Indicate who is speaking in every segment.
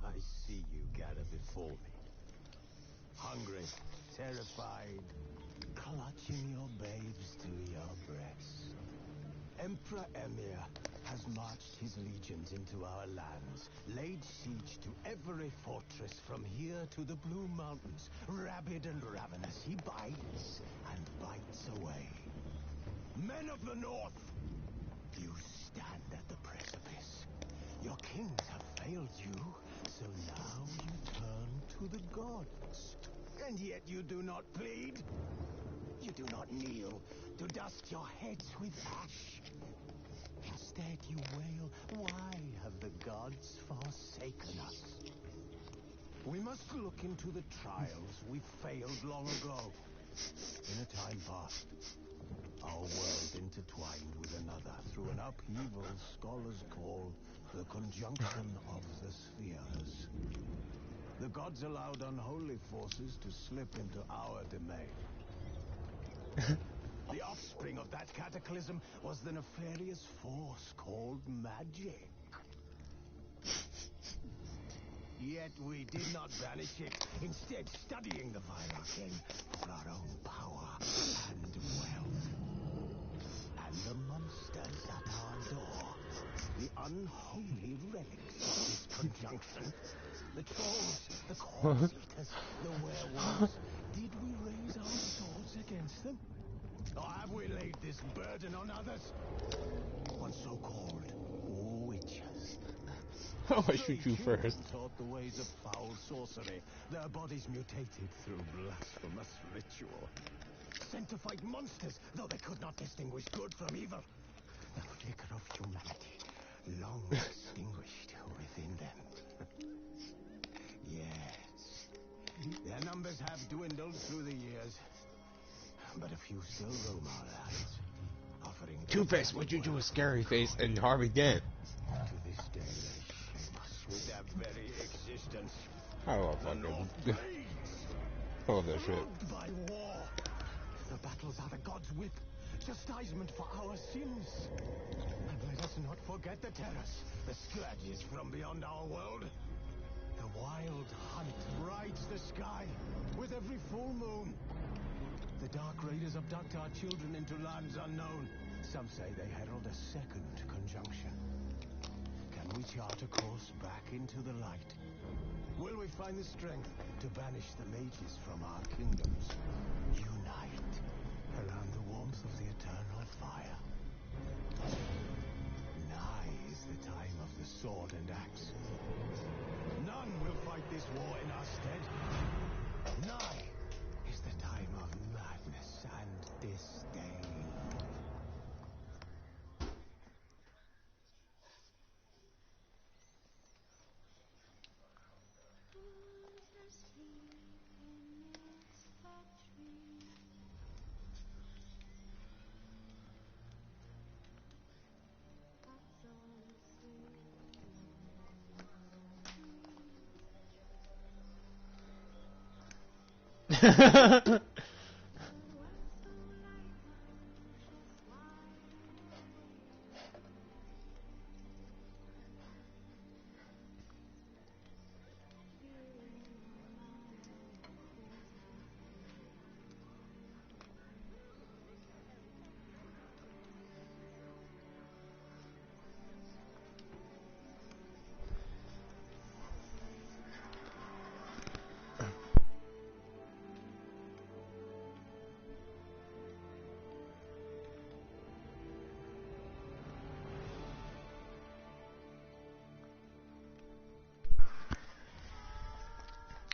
Speaker 1: I see you gather before me. Hungry, terrified, clutching your babes to your breasts. Emperor Emir has marched his legions into our lands, laid siege to every fortress from here to the Blue Mountains. Rabid and ravenous, he bites and bites away. Men of the North, you stand at the precipice. Your kings have failed you, so now you turn to the gods. And yet you do not plead. You do not kneel to dust your heads with ash. Instead you wail, why have the gods forsaken us? We must look into the trials we failed long ago. In a time past, our world intertwined with another through an upheaval scholars call the conjunction of the spheres. The gods allowed unholy forces to slip into our domain. The offspring of that cataclysm was the nefarious force called magic. Yet we did not banish it, instead studying the vile arcane for our own power and wealth. And the monsters at our door, the unholy relics of this conjunction, the trolls, the corpse eaters, the werewolves, did we raise our swords against them? Or have we laid this burden on others? On so-called witches.
Speaker 2: How I shoot you first?
Speaker 1: Taught the ways of foul sorcery. Their bodies mutated through blasphemous ritual. Sent to fight monsters, though they could not distinguish good from evil. The flicker of humanity, long extinguished within them. Yes, their numbers have dwindled through the years. But a few still roam our lands, offering...
Speaker 2: Two-Face, what'd you do with Scary Face and Harvey Dent?
Speaker 1: To this day, they shame us with their very existence.
Speaker 2: I love fucking... I love that shit.
Speaker 1: By war. The battles are the gods' whip, chastisement for our sins. And let us not forget the terrors, the scourges from beyond our world. The wild hunt rides the sky with every full moon. The Dark Raiders abduct our children into lands unknown. Some say they herald a second conjunction. Can we chart a course back into the light? Will we find the strength to banish the mages from our kingdoms? Unite around the warmth of the eternal fire. Nigh is the time of the sword and axe. None will fight this war in our stead. Nigh is the time of madness and disdain.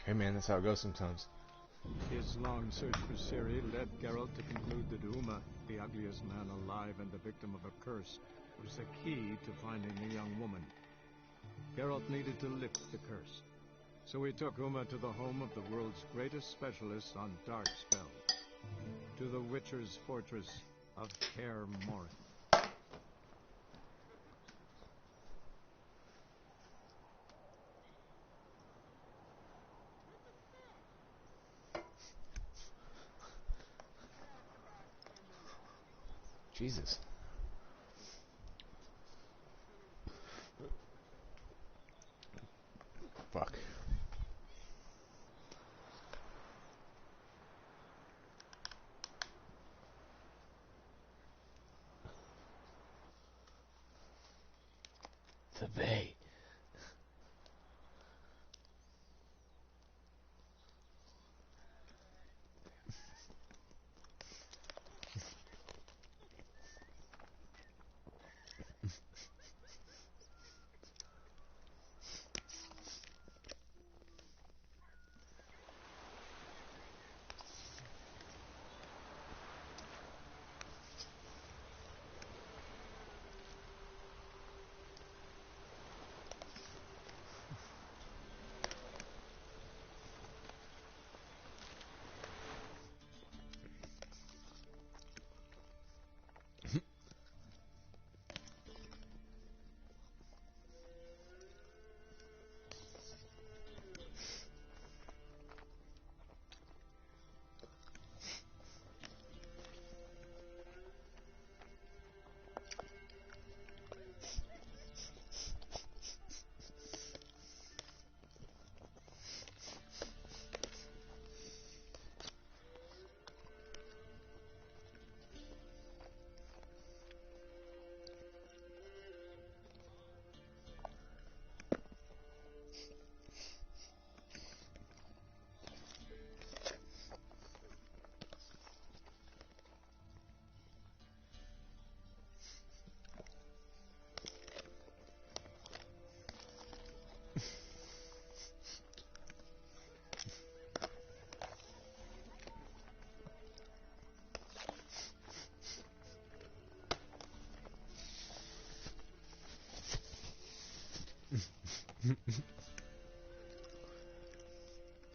Speaker 2: Hey man, that's how it goes sometimes.
Speaker 3: His long search for Ciri led Geralt to conclude that Uma, the ugliest man alive and the victim of a curse, was the key to finding the young woman. Geralt needed to lift the curse, so he took Uma to the home of the world's greatest specialist on dark spells, to the Witcher's fortress of Kaer Morhen.
Speaker 2: Jesus. Fuck. The bay.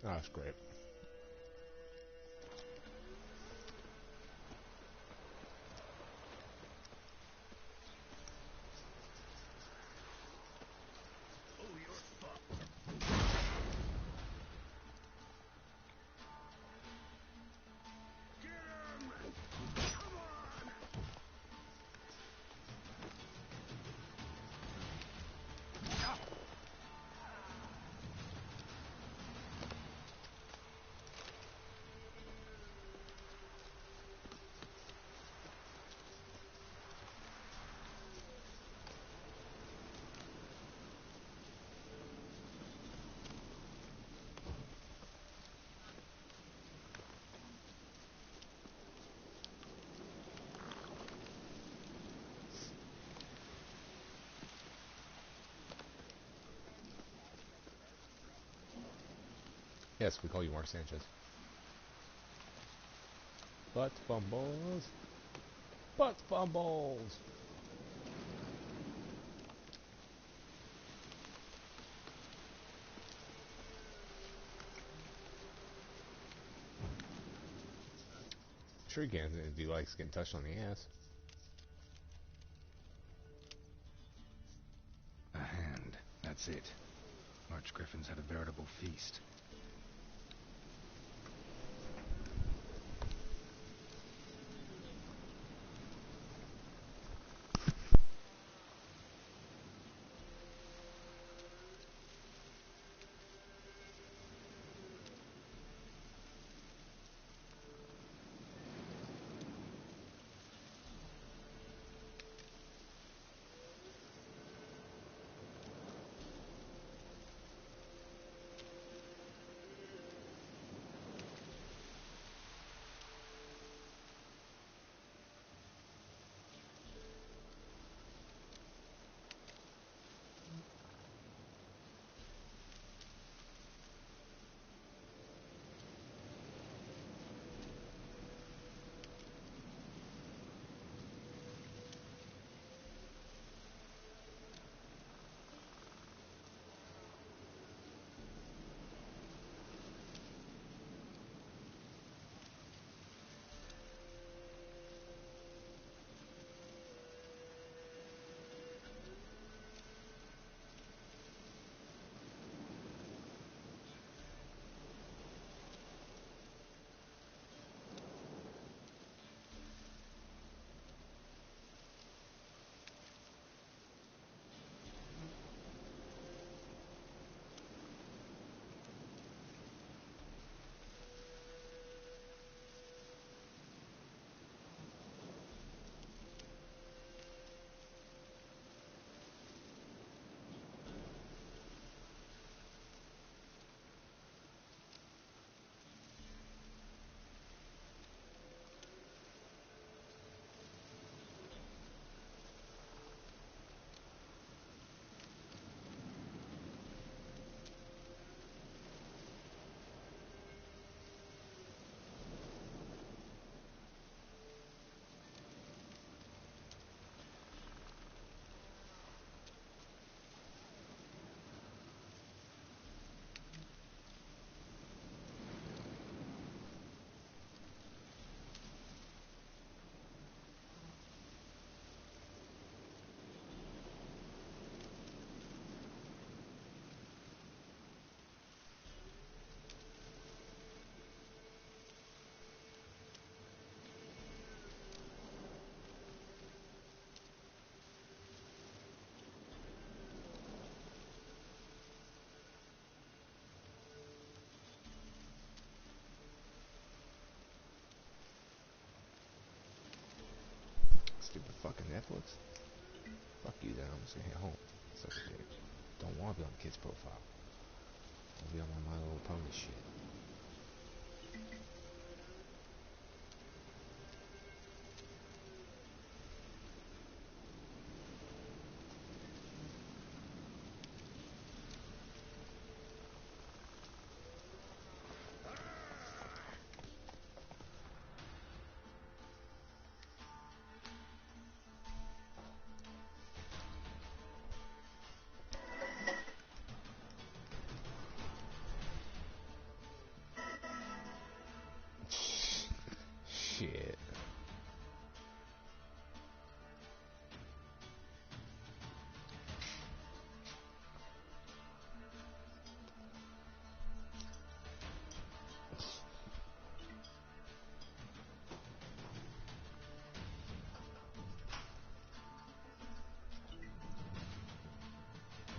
Speaker 2: Oh, that's great. Yes, we call you Mark Sanchez. Butt fumbles. Butt fumbles. Sure you can if he likes getting touched on the ass.
Speaker 4: A hand. That's it. Archgriffins had a veritable feast.
Speaker 2: Stupid fucking Netflix. Fuck you then, I'm just gonna hit home. Such a dick. Don't wanna be on the kid's profile. I'll be on my Little Pony shit. Shit.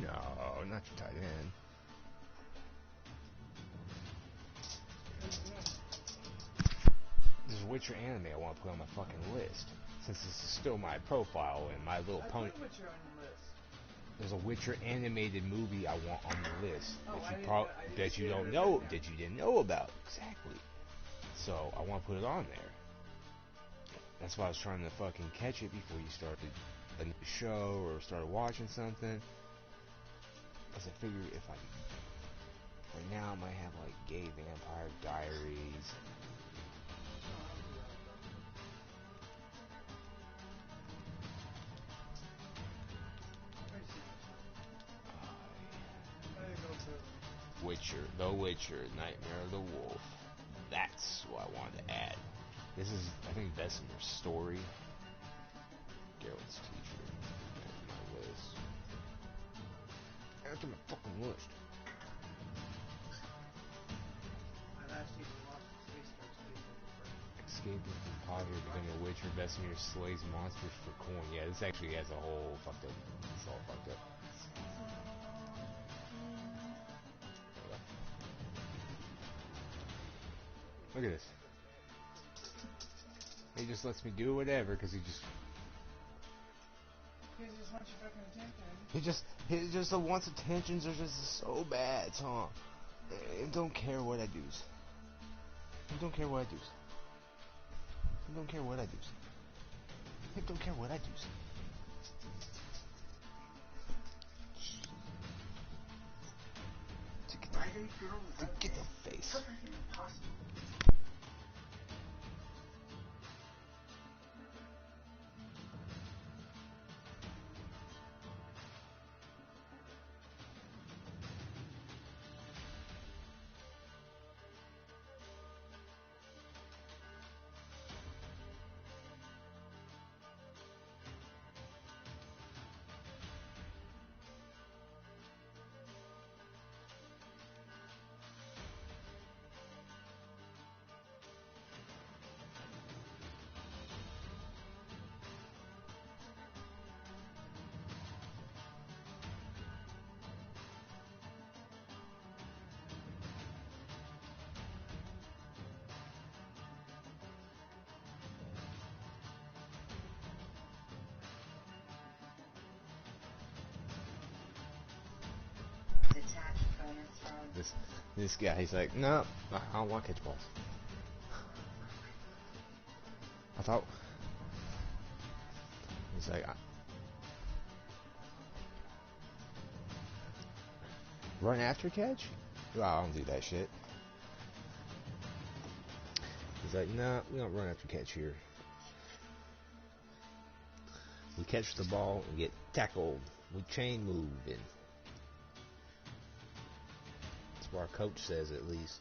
Speaker 2: No, not your tight end. There's a Witcher anime I want to put on my fucking list. Since this is still my profile and My Little Pony.
Speaker 5: Witcher on your list.
Speaker 2: There's a Witcher animated movie I want on the list
Speaker 5: Oh,
Speaker 2: that you don't know, that you didn't know about. Exactly. So I want to put it on there. That's why I was trying to fucking catch it before you started a new show or started watching something. Because I figured if I... Right now I might have like Gay Vampire Diaries. Witcher, The Witcher, Nightmare of the Wolf. That's what I wanted to add. This is, I think, Vesemir's story. Geralt's teacher. That's my list. After my fucking list.
Speaker 5: I've actually watched 3 stars before.
Speaker 2: Escaping from poverty, becoming a Witcher, Vesemir slays monsters for coin. Yeah, this actually has a whole fucked up. It's all fucked up. Look at this. He just lets me do whatever because he just
Speaker 5: wants your fucking attention.
Speaker 2: he just wants attentions are just so bad, Tom. He don't care what I do. He don't care what I do. He don't care what I do. He don't care what I do. To get the face.
Speaker 5: Impossible.
Speaker 2: This guy, he's like, no, I don't want to catch balls. I thought, he's like, run after catch? Well, I don't do that shit. He's like, no, we don't run after catch here. We catch the ball and get tackled. We chain move and that's what our coach says, at least.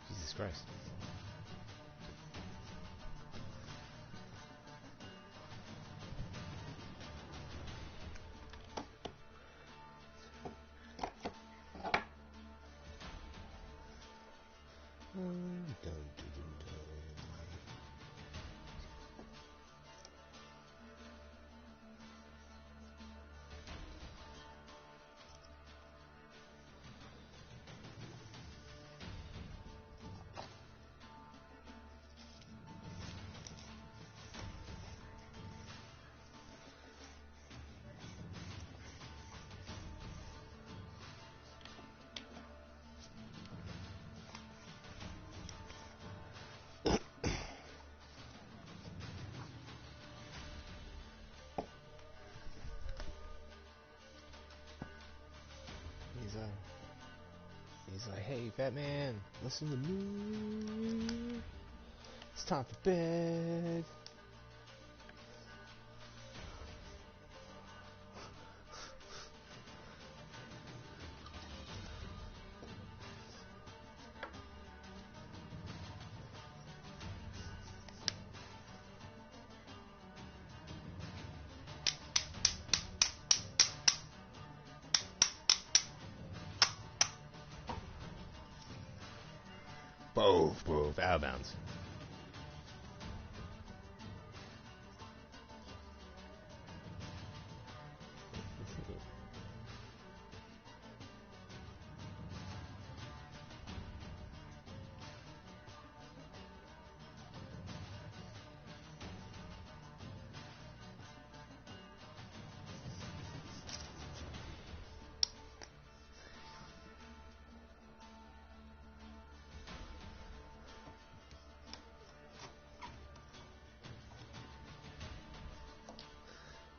Speaker 2: Jesus Christ. He's like, hey, fat man, listen to me. It's time for bed. Boof, out of bounds.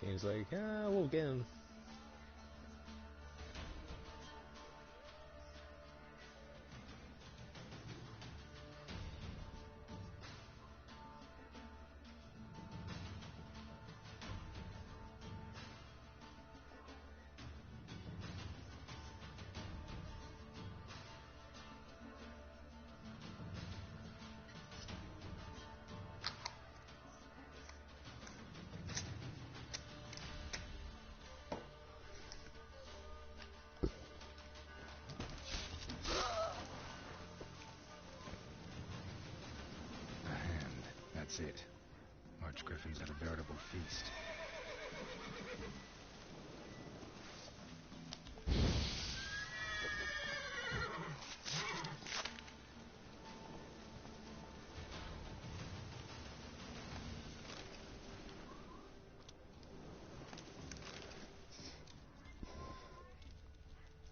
Speaker 2: He was like, we'll get him.
Speaker 4: That's it. Arch Griffin's had a veritable feast.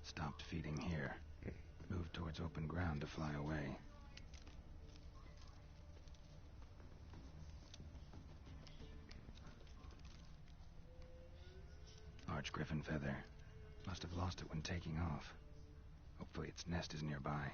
Speaker 4: Stopped feeding here. Moved towards open ground to fly away. Arch Griffin feather. Must have lost it when taking off. Hopefully its nest is nearby.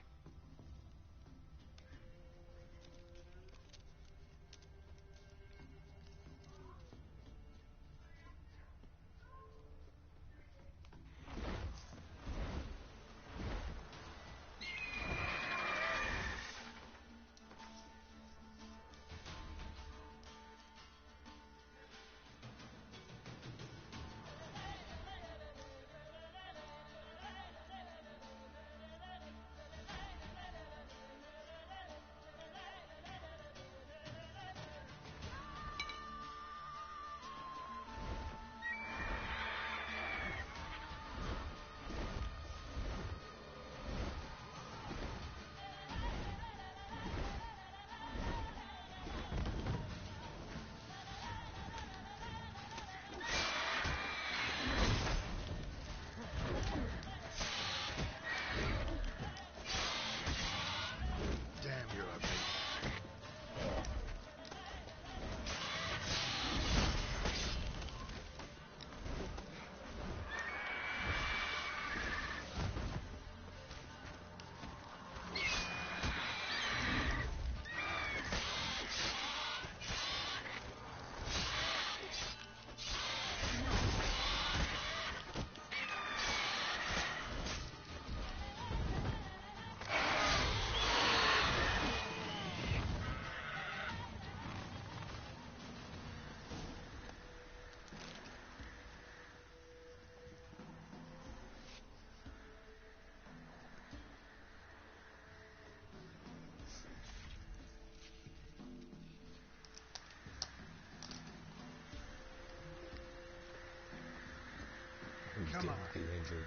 Speaker 5: ammo.
Speaker 2: Get injured.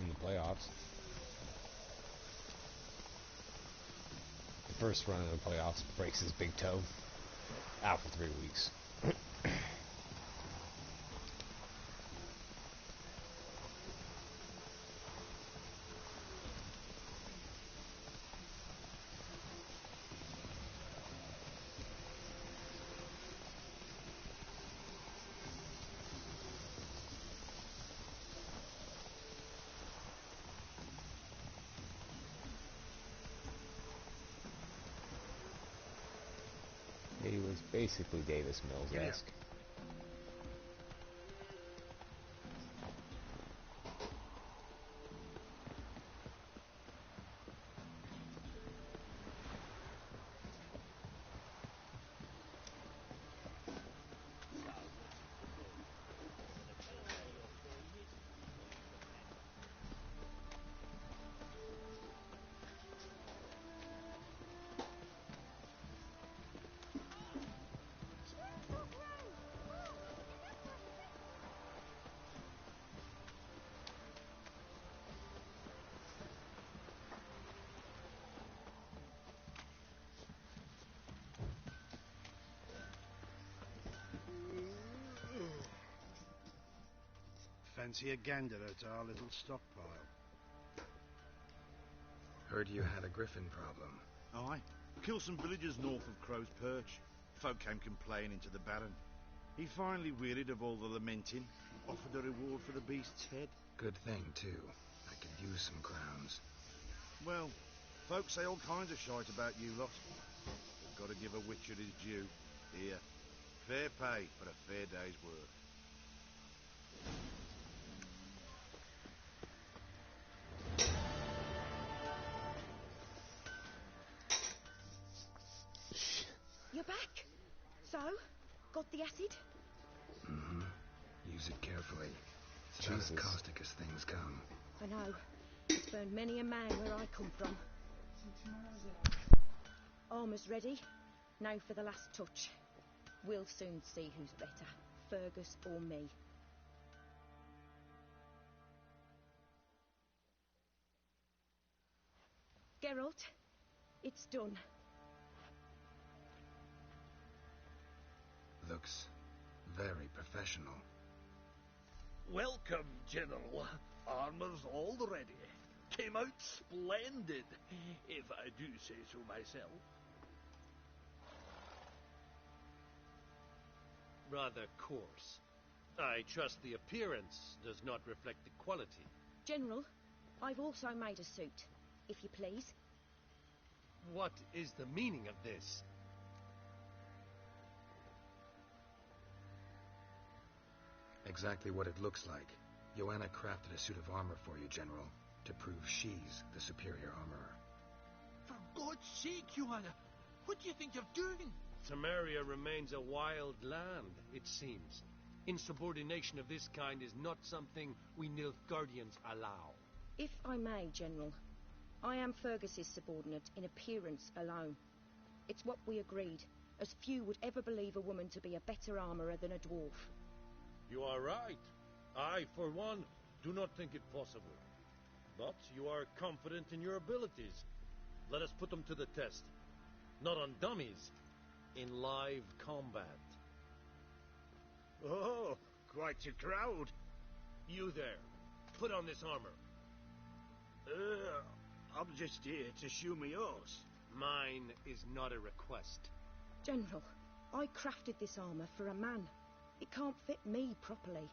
Speaker 2: In the playoffs. The first run of the playoffs breaks his big toe. Out for 3 weeks. He was basically Davis Mills-esque.
Speaker 6: Fancy a gander at our little stockpile.
Speaker 4: Heard you had a griffin problem.
Speaker 6: Aye. Killed some villagers north of Crow's Perch. Folk came complaining to the Baron. He finally wearied of all the lamenting, offered a reward for the beast's head.
Speaker 4: Good thing, too. I could use some crowns.
Speaker 6: Well, folks say all kinds of shite about you lot. But gotta give a witcher his due. Here, fair pay for a fair day's work.
Speaker 7: You're back. So, got the acid?
Speaker 4: Mm-hmm. Use it carefully. It's about as
Speaker 2: Jesus.
Speaker 4: caustic as things come.
Speaker 7: I know. It's burned many a man where I come from. Armour's ready. Now for the last touch. We'll soon see who's better, Fergus or me. Geralt, it's done.
Speaker 4: Looks very professional.
Speaker 8: Welcome, General. Armor's all ready. Came out splendid, if I do say so myself. Rather coarse. I trust the appearance does not reflect the quality.
Speaker 7: General, I've also made a suit, if you please.
Speaker 8: What is the meaning of this?
Speaker 4: Exactly what it looks like. Joanna crafted a suit of armor for you, General, to prove she's the superior armorer.
Speaker 8: For God's sake, Joanna, what do you think you're doing? Samaria remains a wild land, it seems. Insubordination of this kind is not something we Nilfgaardians allow.
Speaker 7: If I may, General, I am Fergus's subordinate in appearance alone. It's what we agreed, as few would ever believe a woman to be a better armourer than a dwarf.
Speaker 8: You are right. I, for one, do not think it possible. But you are confident in your abilities. Let us put them to the test. Not on dummies, in live combat.
Speaker 6: Oh, quite a crowd.
Speaker 8: You there, put on this armor.
Speaker 6: I'm just here to show me yours.
Speaker 8: Mine is not a request.
Speaker 7: General, I crafted this armour for a man. It can't fit me properly.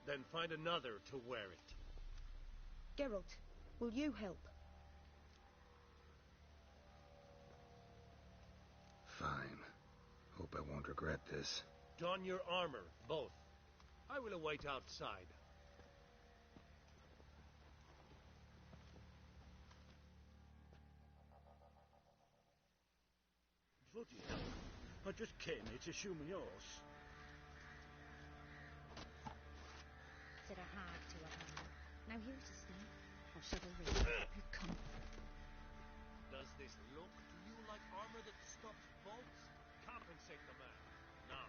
Speaker 8: Then find another to wear it.
Speaker 7: Geralt, will you help?
Speaker 4: Fine. Hope I won't regret this.
Speaker 8: Don your armor, both. I will await outside.
Speaker 6: Bloody hell. I just came here to shoe my horse.
Speaker 7: Said a hag to a hag. Now here's a sting. Or shall I read? Here, come.
Speaker 8: Does this look to you like armor that stops bolts? Compensate the man. Now,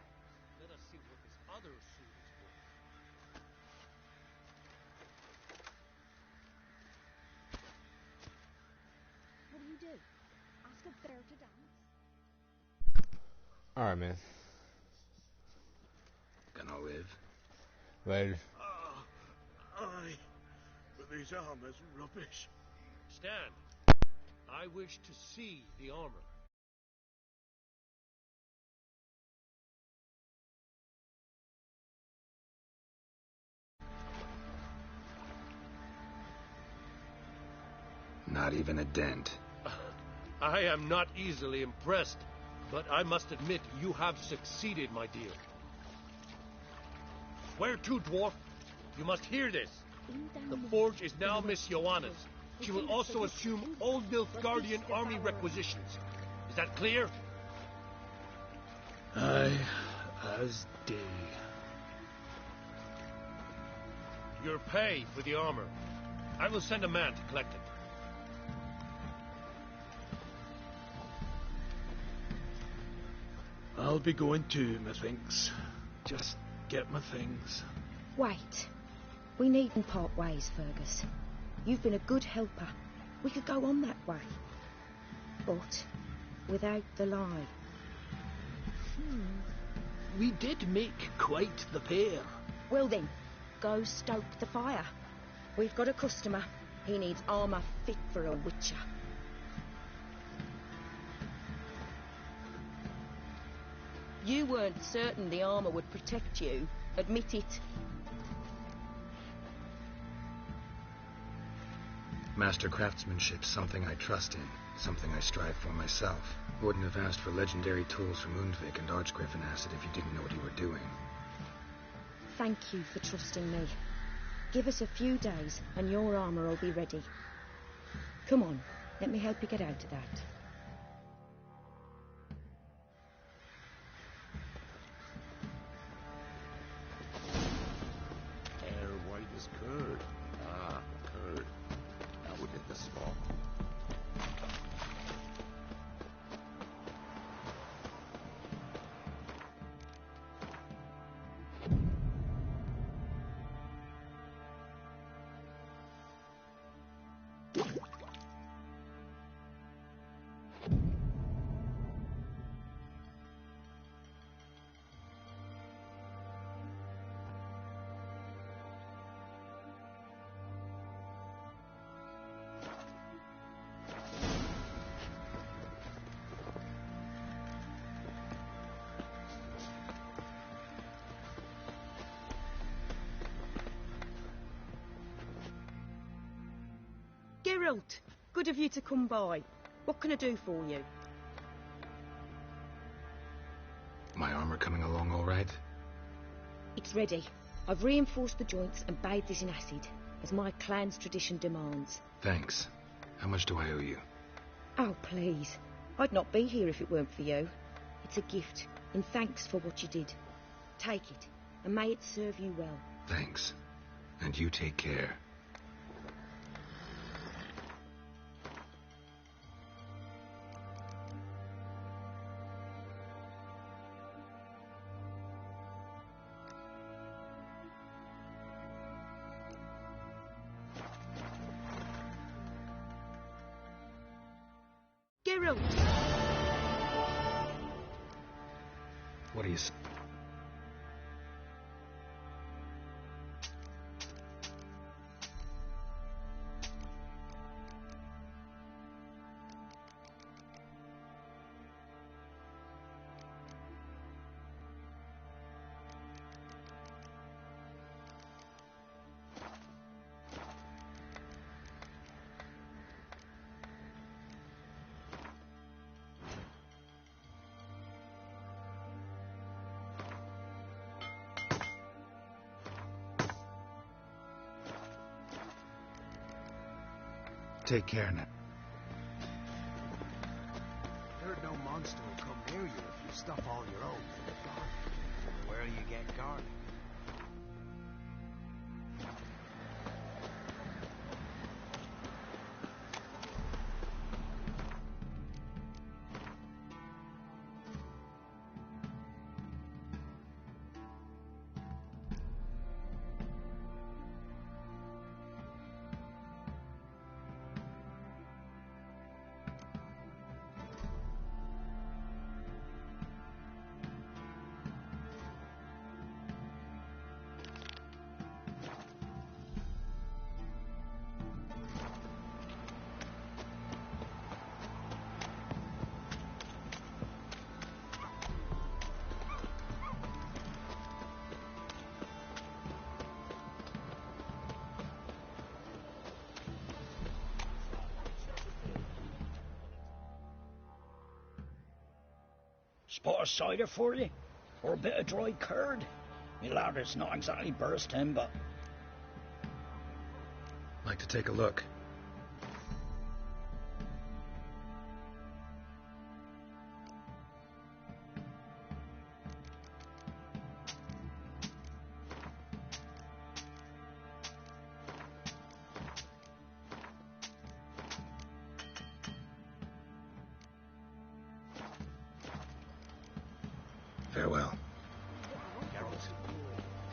Speaker 8: let us see what this other suit is for.
Speaker 7: What do? Ask a bear to dance?
Speaker 2: Alright, man.
Speaker 4: Gonna live?
Speaker 2: Later.
Speaker 6: Aye. But these armor's rubbish.
Speaker 8: Stand. I wish to see the armor.
Speaker 4: Not even a dent.
Speaker 8: I am not easily impressed, but I must admit you have succeeded, my dear. Where to, dwarf? You must hear this. The forge is now Miss Joanna's. She will also assume Old Nilfgaardian army requisitions. Is that clear?
Speaker 3: Aye, as day.
Speaker 8: Your pay for the armor. I will send a man to collect it.
Speaker 3: I'll be going too, methinks. Just get my things.
Speaker 7: Wait. We needn't part ways, Fergus. You've been a good helper. We could go on that way. But without the lie.
Speaker 3: We did make quite the pair.
Speaker 7: Well then, go stoke the fire. We've got a customer. He needs armour fit for a witcher. You weren't certain the armour would protect you. Admit it.
Speaker 4: Master craftsmanship's something I trust in, something I strive for myself. Wouldn't have asked for legendary tools from Undvik and Archgriffin Acid if you didn't know what you were doing.
Speaker 7: Thank you for trusting me. Give us a few days and your armour will be ready. Come on, let me help you get out of that.
Speaker 9: Hair white as curd. Ah, curd. Now we get the spot.
Speaker 7: Geralt, good of you to come by. What can I do for you?
Speaker 4: My armor coming along all right?
Speaker 7: It's ready. I've reinforced the joints and bathed it in acid, as my clan's tradition demands.
Speaker 4: Thanks. How much do I owe you?
Speaker 7: Oh, please. I'd not be here if it weren't for you. It's a gift, in thanks for what you did. Take it, and may it serve you well.
Speaker 4: Thanks. And you take care.
Speaker 7: Geralt!
Speaker 4: What do you... Take care now.
Speaker 1: Heard no monster will come near you if you stuff all your own in the garden. Where you get garlic?
Speaker 10: Spot of cider for you? Or a bit of dry curd? Me lad, it's not exactly bursting, but...
Speaker 4: Like to take a look. Farewell.
Speaker 1: Geralt,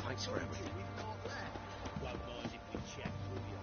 Speaker 1: thanks for everything.
Speaker 8: Well, boys, if we check, will you?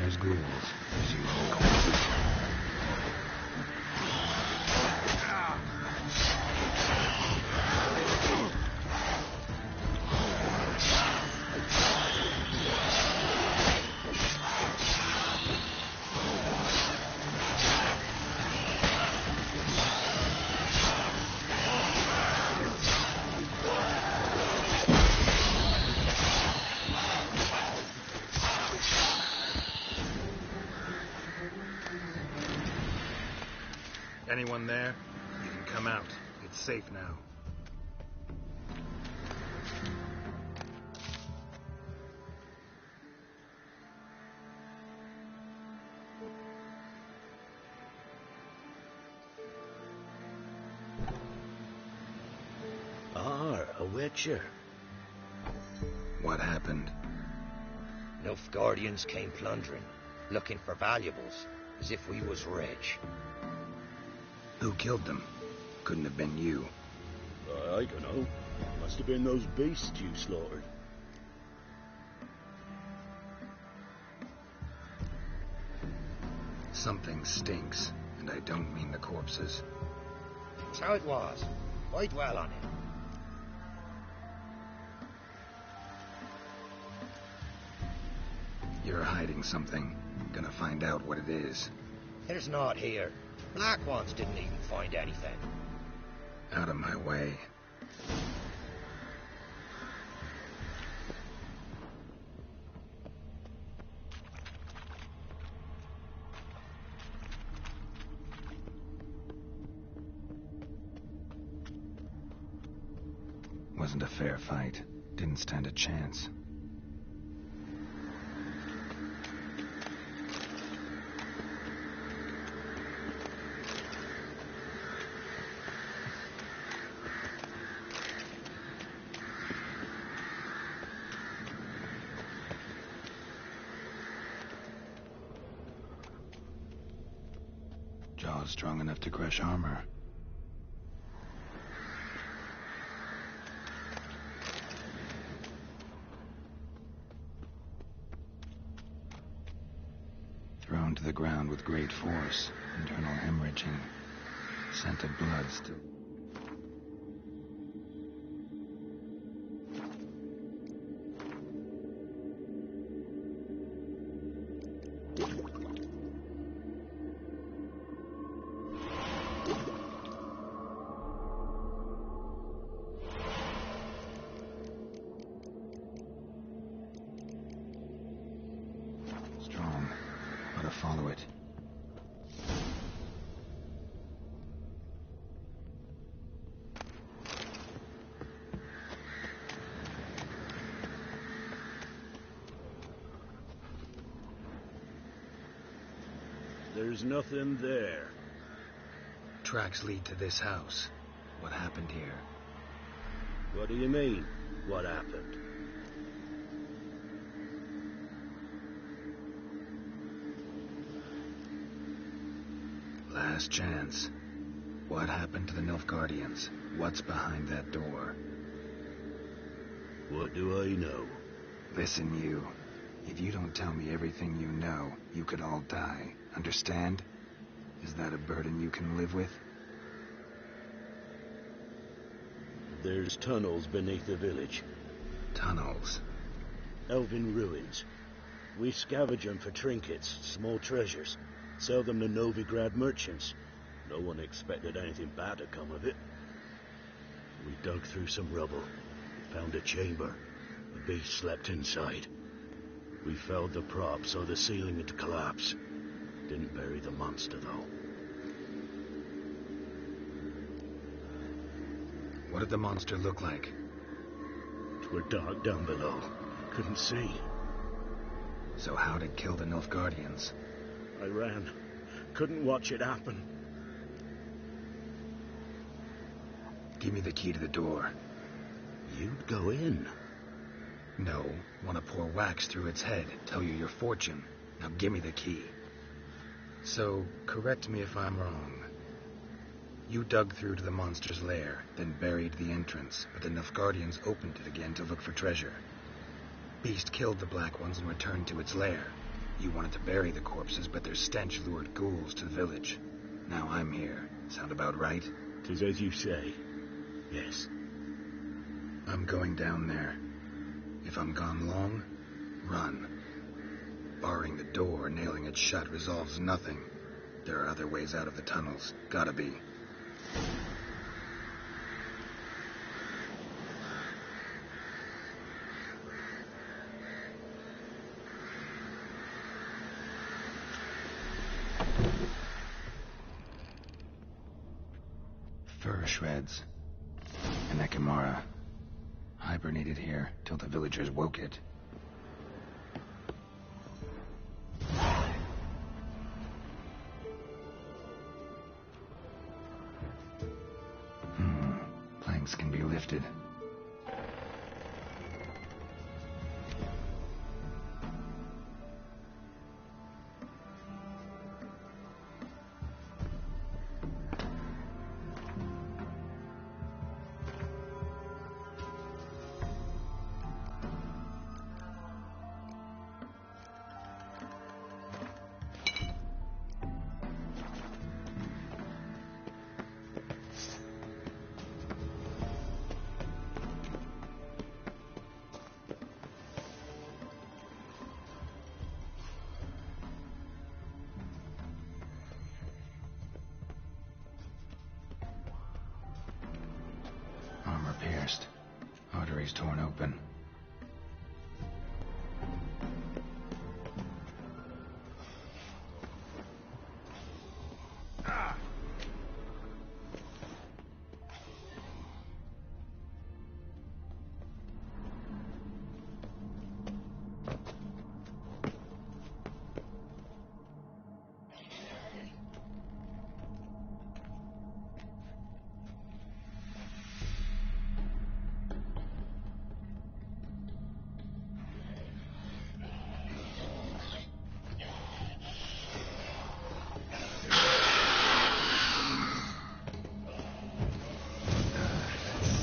Speaker 4: There's ghouls, as you hope. Anyone there? You can come out. It's safe now.
Speaker 11: A witcher.
Speaker 4: What happened?
Speaker 11: Nilfgaardians came plundering, looking for valuables, as if we was rich.
Speaker 4: Who killed them? Couldn't have been you.
Speaker 9: I don't know. Must have been those beasts you slaughtered.
Speaker 4: Something stinks, and I don't mean the corpses.
Speaker 11: So it was. I dwell on it.
Speaker 4: You're hiding something. Gonna find out what it is.
Speaker 11: There's naught here. Black ones didn't even find anything.
Speaker 4: Out of my way. Wasn't a fair fight. Didn't stand a chance. Jaws strong enough to crush armor. Thrown to the ground with great force, internal hemorrhaging, scent of blood still. Strong. Gotta follow it.
Speaker 9: There's nothing there.
Speaker 4: Tracks lead to this house. What happened here?
Speaker 9: What do you mean, what happened?
Speaker 4: Last chance. What happened to the Nilfgaardians? What's behind that door?
Speaker 9: What do I know?
Speaker 4: Listen, you. If you don't tell me everything you know, you could all die. Understand? Is that a burden you can live with?
Speaker 9: There's tunnels beneath the village.
Speaker 4: Tunnels?
Speaker 9: Elven ruins. We scavenge them for trinkets, small treasures. Sell them to Novigrad merchants. No one expected anything bad to come of it. We dug through some rubble. Found a chamber. The beast slept inside. We felled the prop so the ceiling had collapsed. Didn't bury the monster, though.
Speaker 4: What did the monster look like?
Speaker 9: Twere dark down below. Couldn't see.
Speaker 4: So how'd it kill the Nilfgaardians?
Speaker 9: I ran. Couldn't watch it happen.
Speaker 4: Give me the key to the door.
Speaker 9: You'd go in?
Speaker 4: No. Want to pour wax through its head. Tell you your fortune. Now give me the key. So, correct me if I'm wrong. You dug through to the monster's lair, then buried the entrance, but the Nilfgaardians opened it again to look for treasure. Beast killed the Black Ones and returned to its lair. You wanted to bury the corpses, but their stench lured ghouls to the village. Now I'm here. Sound about right?
Speaker 9: 'Tis as you say. Yes.
Speaker 4: I'm going down there. If I'm gone long, run. Barring the door, nailing it shut resolves nothing. There are other ways out of the tunnels. Gotta be. Fur shreds. An Ekimara. Hibernated here till the villagers woke it. Planks can be lifted. Armor pierced. Arteries torn open.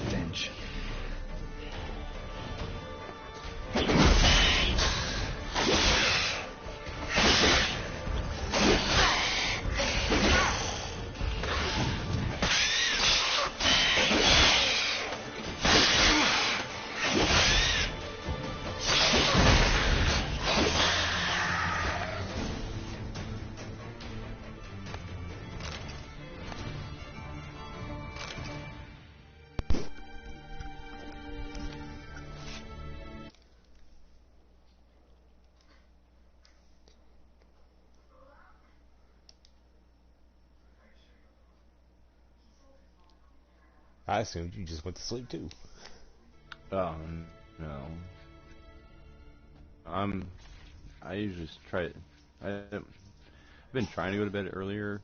Speaker 4: Stench.
Speaker 2: I assumed you just went to sleep too.
Speaker 12: No. I usually try. I've been trying to go to bed earlier,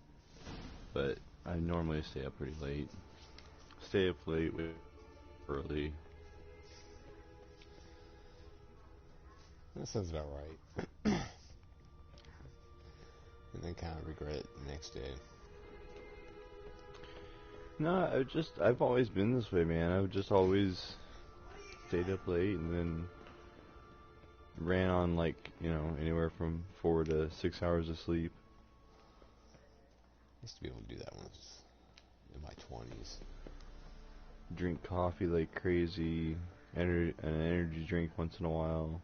Speaker 12: but I normally stay up pretty late. Stay up late, wake up early.
Speaker 2: That sounds about right. And then kind of regret it the next day.
Speaker 12: No, I've always been this way, man. I've just always stayed up late and then ran on, like, anywhere from 4 to 6 hours of sleep.
Speaker 2: I used to be able to do that when I was in my 20s.
Speaker 12: Drink coffee like crazy, an energy drink once in a while.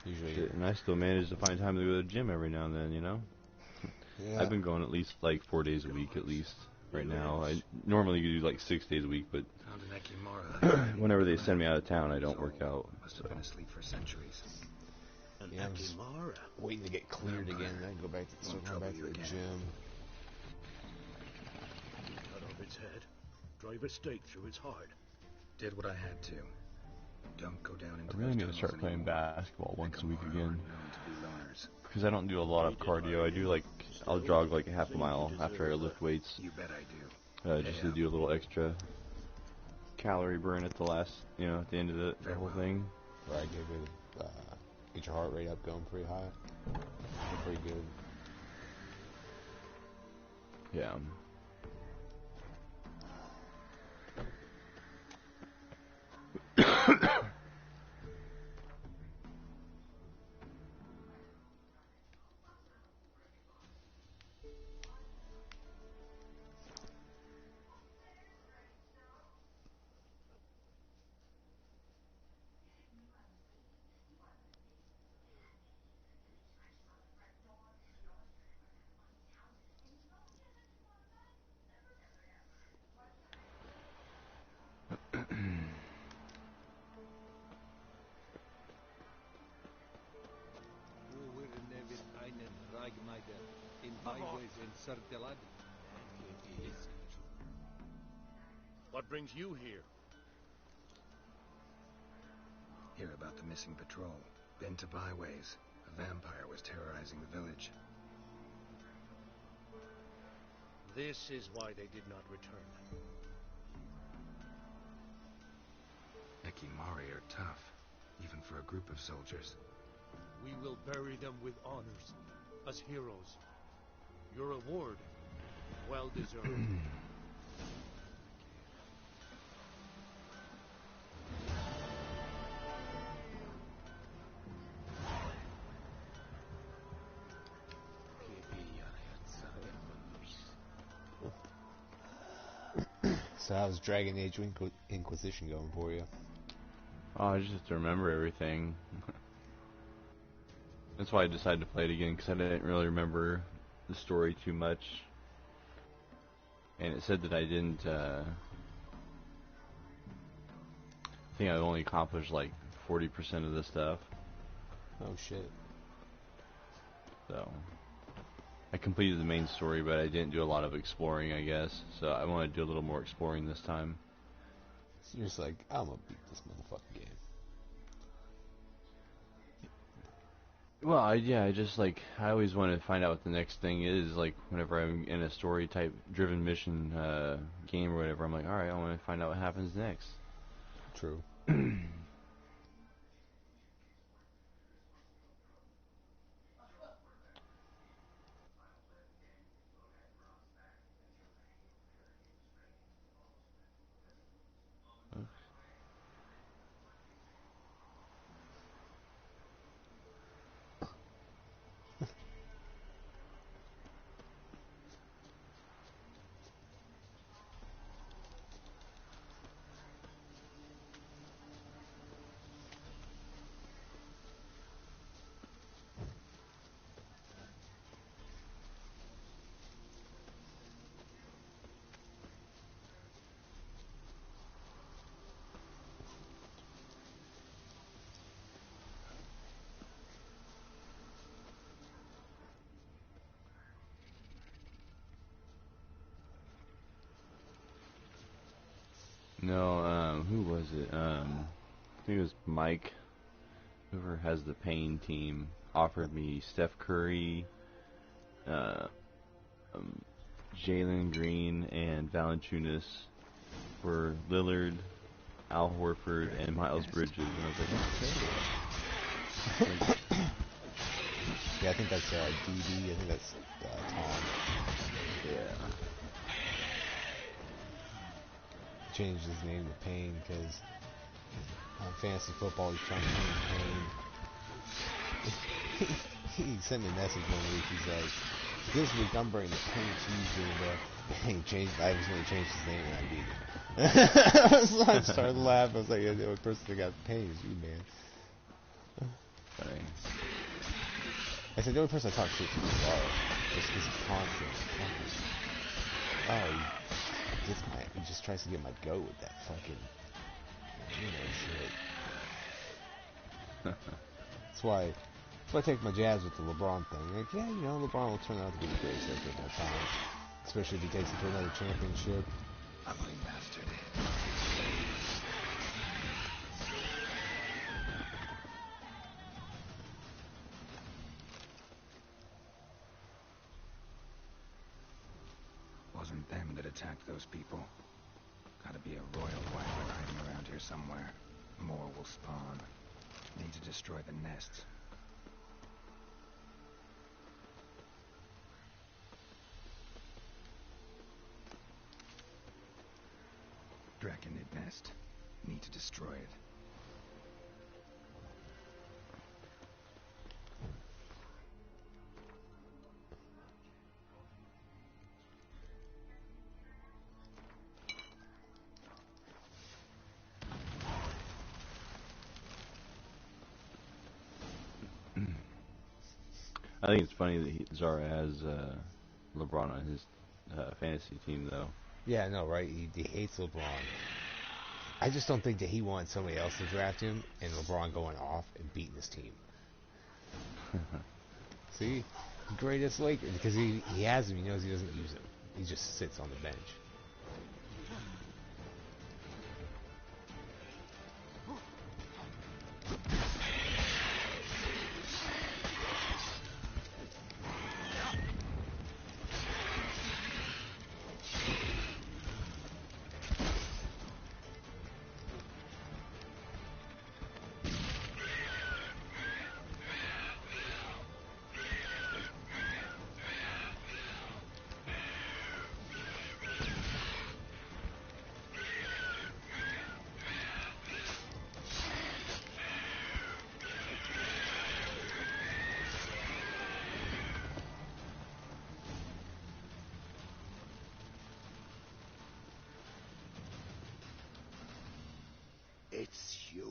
Speaker 2: Usually.
Speaker 12: Shit, and I still manage to find time to go to the gym every now and then,
Speaker 2: Yeah.
Speaker 12: I've been going at least like 4 days a week at least right now. I normally do like 6 days a week, but
Speaker 4: Found an Ekimara.
Speaker 12: whenever they send me out of town, I don't work out.
Speaker 4: Must have been asleep for centuries.
Speaker 2: Yeah, I'm just waiting to get cleared again, and then go back to, start going back to the gym.
Speaker 9: Cut off its head. Drive a stake through its heart.
Speaker 4: Did what I had to. Don't go down into
Speaker 12: I really
Speaker 4: those
Speaker 12: need to
Speaker 4: tunnels
Speaker 12: start playing
Speaker 4: anymore.
Speaker 12: basketball once a week
Speaker 4: Ekimara
Speaker 12: again.
Speaker 4: aren't known to be loners.
Speaker 12: Because I don't do a lot of cardio. I do like, I'll jog like a half a mile after I lift weights.
Speaker 4: You bet I do.
Speaker 12: Just to do a little extra calorie burn at the last, at the end of the whole thing.
Speaker 2: Where I give it, get your heart rate up going pretty high. Pretty good.
Speaker 12: Yeah.
Speaker 3: In byways in Sertelad.
Speaker 8: What brings you here?
Speaker 4: Hear about the missing patrol. Been to byways. A vampire was terrorizing the village.
Speaker 8: This is why they did not return.
Speaker 4: Ekimari are tough, even for a group of soldiers.
Speaker 8: We will bury them with honors, as heroes. Your reward, well deserved.
Speaker 2: So how's Dragon Age Inquisition going for you?
Speaker 12: Oh, I just have to remember everything. That's why I decided to play it again, because I didn't really remember the story too much. And it said that I didn't, I think I only accomplished like 40% of the stuff.
Speaker 2: Oh shit.
Speaker 12: So, I completed the main story, but I didn't do a lot of exploring, I guess. So I want to do a little more exploring this time.
Speaker 2: So you're just like, I'm gonna beat this motherfucking game.
Speaker 12: Well, I just like, I always want to find out what the next thing is, like, whenever I'm in a story-type driven mission game or whatever, I'm like, alright, I want to find out what happens next.
Speaker 2: True.
Speaker 12: No, who was it? I think it was Mike, whoever has the Pain team, offered me Steph Curry, Jalen Green, and Valanciunas for Lillard, Al Horford, and Miles Bridges, and I was like, okay.
Speaker 2: Yeah, I think that's DD. I think that's Tom.
Speaker 12: Yeah.
Speaker 2: Changed his name to Pain because on fantasy football he's trying to Pain. He sent me a message one week. He's like, "This week I'm bringing the Pain to you, bro." And he changed. I was going to change his name and I beat him. So I started laughing. I was like, "The only person that got Pain is you, man."
Speaker 12: Thanks.
Speaker 2: I said, "The only person I talk shit to is Zara. Just because he's constant. Oh, he just tries to get my goat with that fucking, shit." That's why I take my jabs with the LeBron thing. Like, yeah, LeBron will turn out to be the greatest ever of all time. Especially if he takes it to another championship.
Speaker 4: Ugly bastard. Wasn't them that attacked those people. Gotta be a royal wyvern hiding around here somewhere. More will spawn. Need to destroy the nests. Draconid nest. Need to destroy it.
Speaker 12: I think it's funny that Zara has LeBron on his fantasy team, though.
Speaker 2: Yeah, I know, right? He hates LeBron. I just don't think that he wants somebody else to draft him and LeBron going off and beating his team. See? Greatest Laker, because he has him. He knows he doesn't use him. He just sits on the bench.
Speaker 1: It's huge.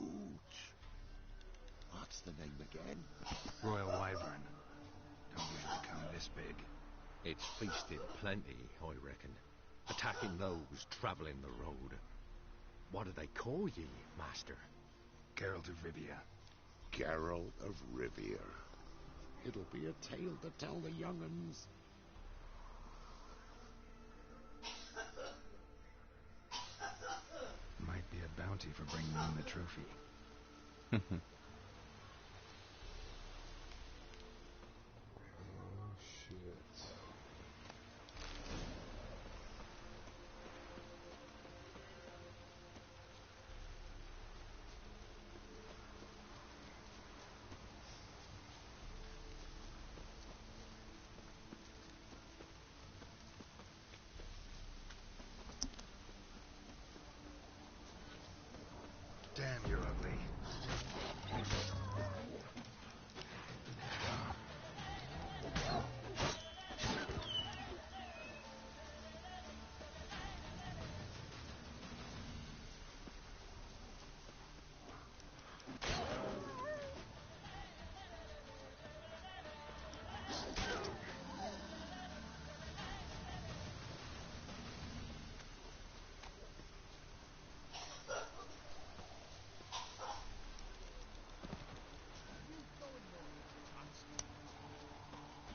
Speaker 1: What's the name again?
Speaker 4: Royal Wyvern. Don't usually come this big.
Speaker 1: It's feasted plenty, I reckon. Attacking those travelling the road. What do they call ye, Master?
Speaker 4: Geralt of Rivia.
Speaker 1: Geralt of Rivia. It'll be a tale to tell the young'uns.
Speaker 4: Might be a bounty for bringing in the trophy. Damn, you're ugly.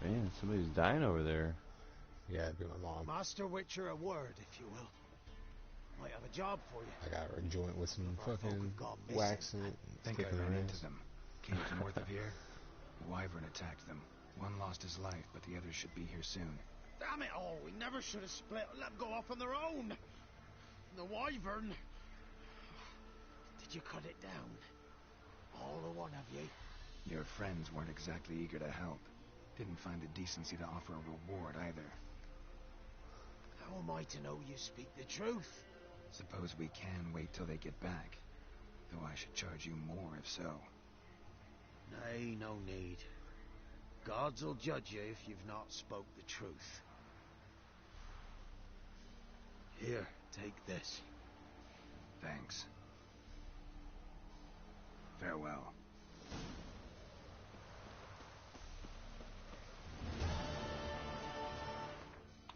Speaker 12: Man, somebody's dying over there.
Speaker 2: Yeah, it'd be my mom.
Speaker 1: Master Witcher, a word, if you will. Might have a job for you.
Speaker 2: I got her a joint with some fucking
Speaker 1: gone missing.
Speaker 2: wax in it.
Speaker 4: Think I
Speaker 2: kicking
Speaker 4: ran
Speaker 2: her
Speaker 4: into
Speaker 2: ass.
Speaker 4: them. Caves north of here. The Wyvern attacked them. One lost his life, but the others should be here soon.
Speaker 1: Damn it all, we never should have split and let them go off on their own. The Wyvern. Did you cut it down? All the one of you?
Speaker 4: Your friends weren't exactly eager to help. Didn't find the decency to offer a reward either.
Speaker 1: How am I to know you speak the truth?
Speaker 4: Suppose we can wait till they get back. Though I should charge you more if so.
Speaker 1: Nay, no need. Gods will judge you if you've not spoke the truth. Here, take this.
Speaker 4: Thanks. Farewell.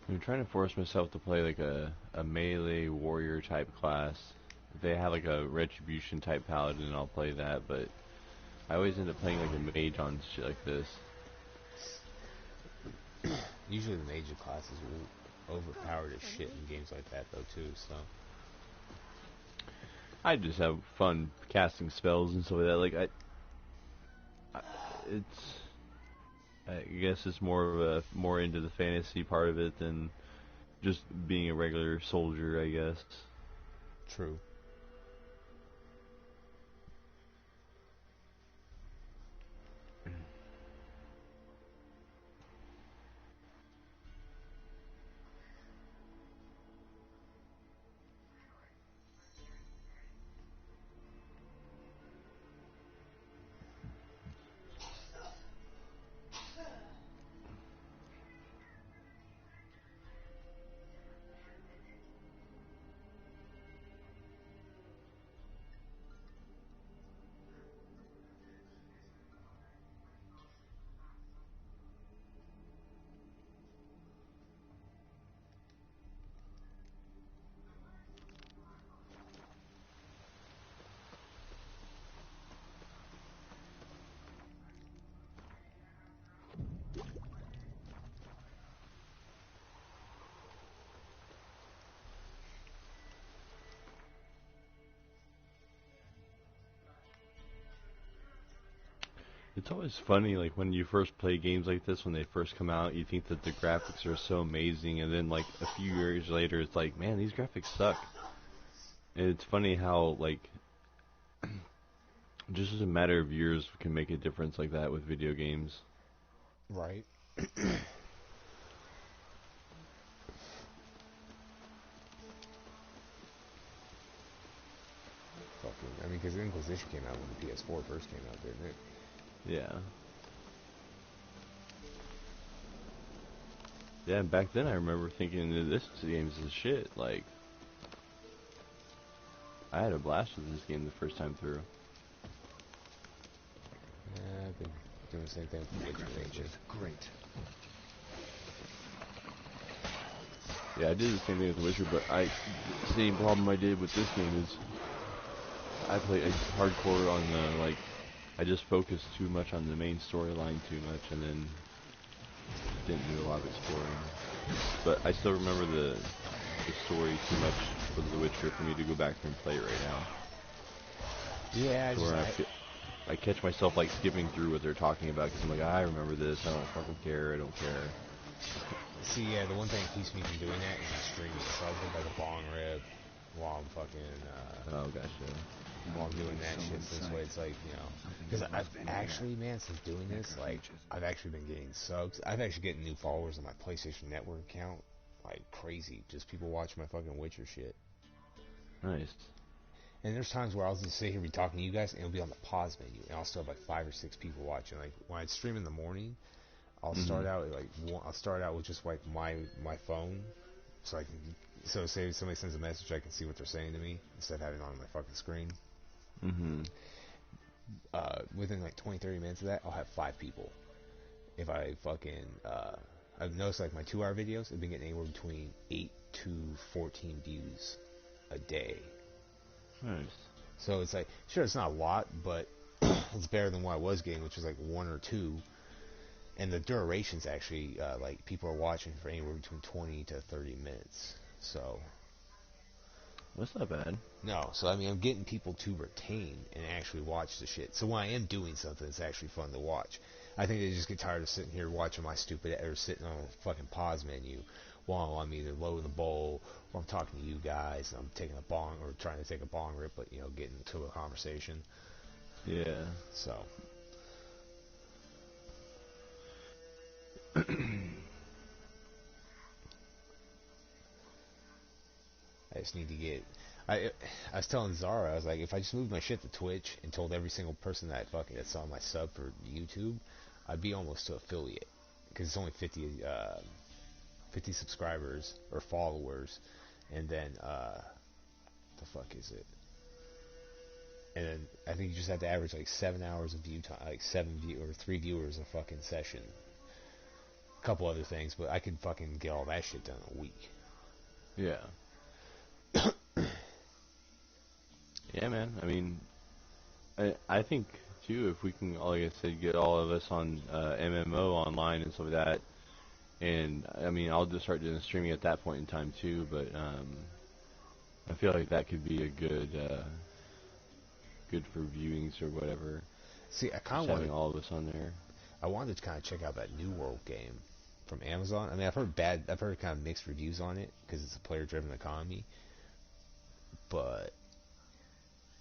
Speaker 12: I'm trying to force myself to play like a melee warrior type class. If they have like a retribution type paladin, I'll play that, but I always end up playing like a mage on shit like this.
Speaker 2: Usually the major classes will overpowered as shit in games like that though too, so
Speaker 12: I just have fun casting spells and stuff like that. Like I guess it's more into the fantasy part of it than just being a regular soldier, I guess.
Speaker 2: true.
Speaker 12: It's always funny, like, when you first play games like this, when they first come out, you think that the graphics are so amazing, and then, like, a few years later, it's like, man, these graphics suck. And it's funny how, like, just as a matter of years can make a difference like that with video games.
Speaker 2: Right. I mean, because Inquisition came out when the PS4 first came out, didn't it?
Speaker 12: Yeah. Yeah, and back then I remember thinking that this game's is shit. Like, I had a blast with this game the first time through.
Speaker 2: Yeah, I've been doing the same thing with Witcher lately.
Speaker 4: Great.
Speaker 12: Yeah, I did the same thing with The Witcher, but the same problem I did with this game is I played hardcore on the, like, I just focused too much on the main storyline too much, and then didn't do a lot of exploring. But I still remember the story too much for The Witcher for me to go back there and play it right now.
Speaker 2: Yeah,
Speaker 12: I catch myself, like, skipping through what they're talking about, because I'm like, I remember this, I don't fucking care, I don't care.
Speaker 2: See, yeah, the one thing that keeps me from doing that is streaming. So I'll put, like, a bong rip while I'm fucking,
Speaker 12: oh, gotcha.
Speaker 2: While I'm doing that shit, so this way it's like, you know, because I've actually, man, since doing this, like, I've actually been getting subs. I've actually getting new followers on my PlayStation Network account, like, crazy. Just people watch my fucking Witcher shit.
Speaker 12: Nice.
Speaker 2: And there's times where I'll just sit here and be talking to you guys, and it'll be on the pause menu, and I'll still have like 5 or 6 people watching. Like when I stream in the morning, I'll start out with just like my phone, so I can. So say somebody sends a message, I can see what they're saying to me instead of having it on my fucking screen.
Speaker 12: Mm-hmm.
Speaker 2: Within like 20-30 minutes of that, I'll have 5 people. If I fucking, I've noticed like my 2-hour videos have been getting anywhere between 8 to 14 views a day.
Speaker 12: Nice.
Speaker 2: So it's like, sure, it's not a lot, but it's better than what I was getting, which was like 1 or 2. And the duration's actually, like, people are watching for anywhere between 20 to 30 minutes. So
Speaker 12: that's not bad.
Speaker 2: No, so I mean, I'm getting people to retain and actually watch the shit. So when I am doing something, it's actually fun to watch. I think they just get tired of sitting here watching my stupid, or sitting on a fucking pause menu while I'm either loading the bowl or I'm talking to you guys and I'm taking a bong or trying to take a bong rip, but, you know, getting into a conversation.
Speaker 12: Yeah.
Speaker 2: So. I just need to get. I was telling Zara, I was like, if I just moved my shit to Twitch and told every single person that fucking that saw my sub for YouTube, I'd be almost to affiliate, because it's only 50 subscribers or followers, and then the fuck is it? And then I think you just have to average like 7 hours of view time, like 3 viewers a fucking session. A couple other things, but I could fucking get all that shit done in a week.
Speaker 12: Yeah. Yeah, man. I mean, I think too, if we can, like I said, get all of us on MMO online and stuff like that, and I mean, I'll just start doing streaming at that point in time too. But I feel like that could be a good for viewings or whatever.
Speaker 2: See, I kind of
Speaker 12: having all of us on there.
Speaker 2: I wanted to kind of check out that New World game from Amazon. I mean, I've heard kind of mixed reviews on it because it's a player-driven economy. But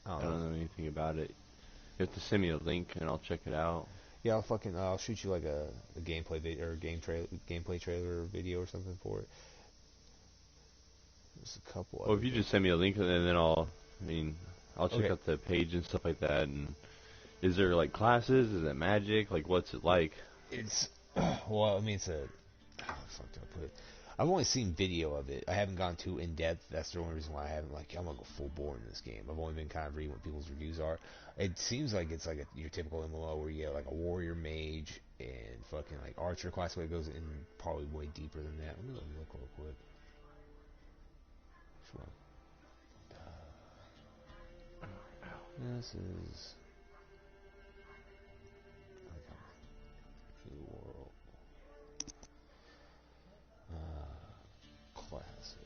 Speaker 12: I don't know anything about it. You have to send me a link and I'll check it out.
Speaker 2: Yeah, I'll shoot you like a gameplay video or gameplay trailer video or something for it. There's a couple.
Speaker 12: Well, if you just send me a link and then I'll check out the page and stuff like that. And is there like classes? Is it magic? Like, what's it like?
Speaker 2: It's well, I mean, it's a how the fuck do I put it? I've only seen video of it. I haven't gone too in depth. That's the only reason why I haven't. Like, I'm gonna go full bore in this game. I've only been kind of reading what people's reviews are. It seems like it's like your typical MMO where you get like a warrior, mage, and fucking like archer class. Where it goes in probably way deeper than that. Let me look real quick. Which one? This is New World. Classes.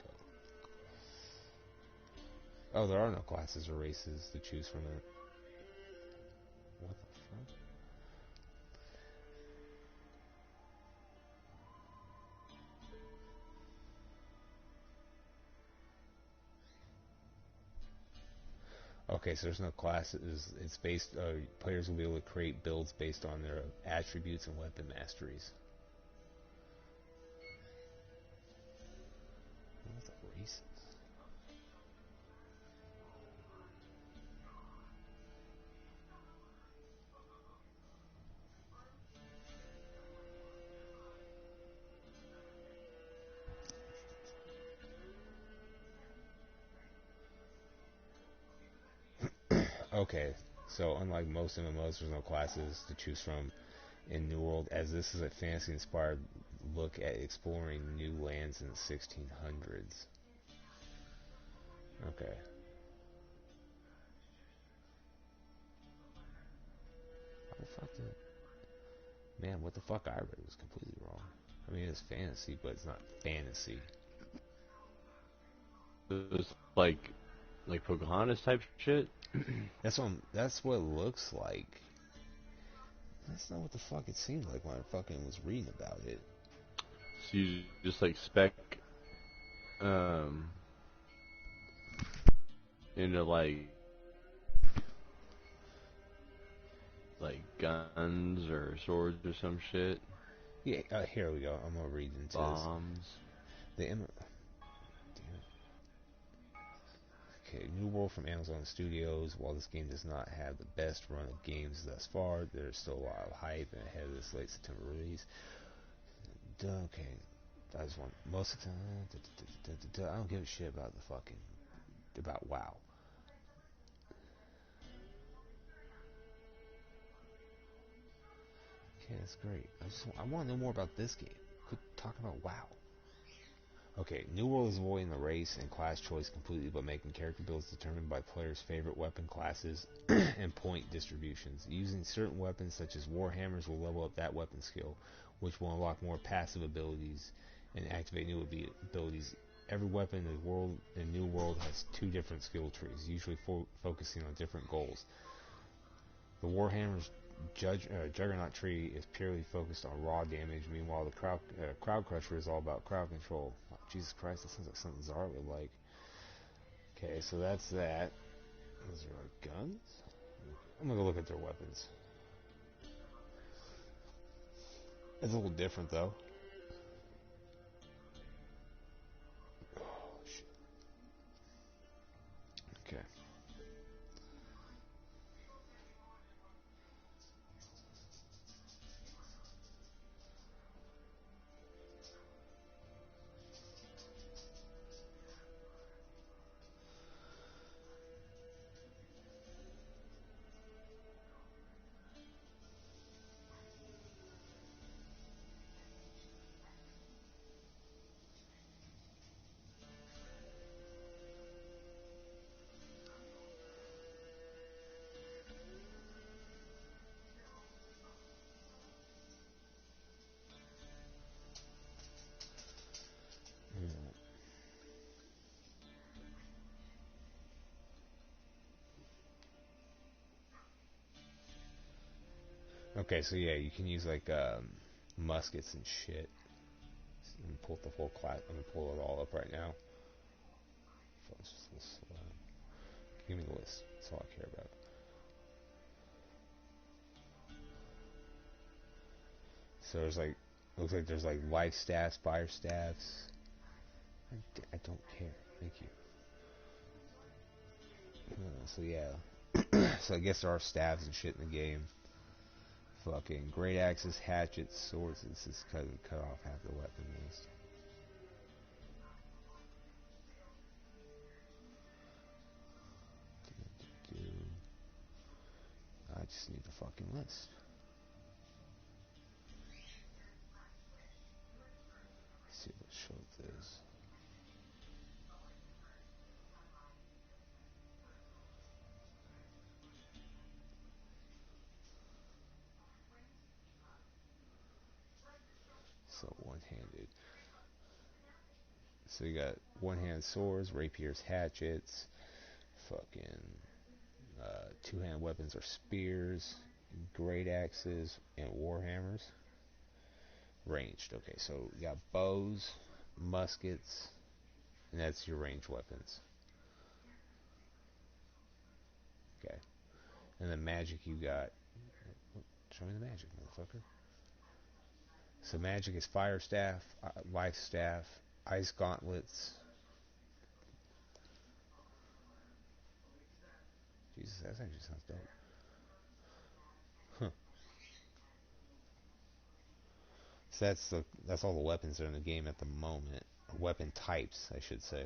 Speaker 2: Go. Oh, there are no classes or races to choose from it. Okay, so there's no classes. It's based. Players will be able to create builds based on their attributes and weapon masteries. What's the races? Okay, so unlike most MMOs, there's no classes to choose from in New World, as this is a fantasy-inspired look at exploring new lands in the 1600s. Okay. How the fuck did... Man, what the fuck I read was completely wrong. I mean, it's fantasy, but it's not fantasy.
Speaker 12: It was like Pocahontas type shit.
Speaker 2: That's what it looks like. That's not what the fuck it seemed like when I fucking was reading about it.
Speaker 12: So you just like spec into like guns or swords or some shit.
Speaker 2: Yeah, here we go. I'm gonna read into
Speaker 12: bombs.
Speaker 2: This. Okay, New World from Amazon Studios. While this game does not have the best run of games thus far, there's still a lot of hype ahead of this late September release. Okay, I just want most of the time. I don't give a shit about the fucking about WoW. Okay, that's great. I want to know more about this game. Quit talking about WoW. Okay, New World is avoiding the race and class choice completely, but making character builds determined by players' favorite weapon classes and point distributions. Using certain weapons such as warhammers will level up that weapon skill, which will unlock more passive abilities and activate new abilities. Every weapon in New World has 2 different skill trees, usually focusing on different goals. The warhammer's Juggernaut tree is purely focused on raw damage. Meanwhile, the Crowd Crusher is all about crowd control. Oh, Jesus Christ, that sounds like something Zara would like. Okay, so that's that. Those are like guns? I'm gonna go look at their weapons. It's a little different though. Oh, shit. Okay. Okay, so yeah, you can use like muskets and shit. Let me pull the whole class. I'm gonna pull it all up right now. Give me the list. That's all I care about. So there's like, looks like there's like life staffs, fire staffs. I don't care. Thank you. So yeah. So I guess there are staves and shit in the game. Fucking great axes, hatchets, swords. This is cut off half the weapon list. I just need the fucking list. Let's see what shows this. So one-handed. So you got one-hand swords, rapiers, hatchets, fucking two-hand weapons are spears, great axes, and warhammers. Ranged. Okay, so you got bows, muskets, and that's your ranged weapons. Okay. And then magic, you got. Show me the magic, motherfucker. So magic is fire staff, life staff, ice gauntlets. Jesus, that actually sounds dope. Huh. So that's all the weapons that are in the game at the moment. Or weapon types, I should say.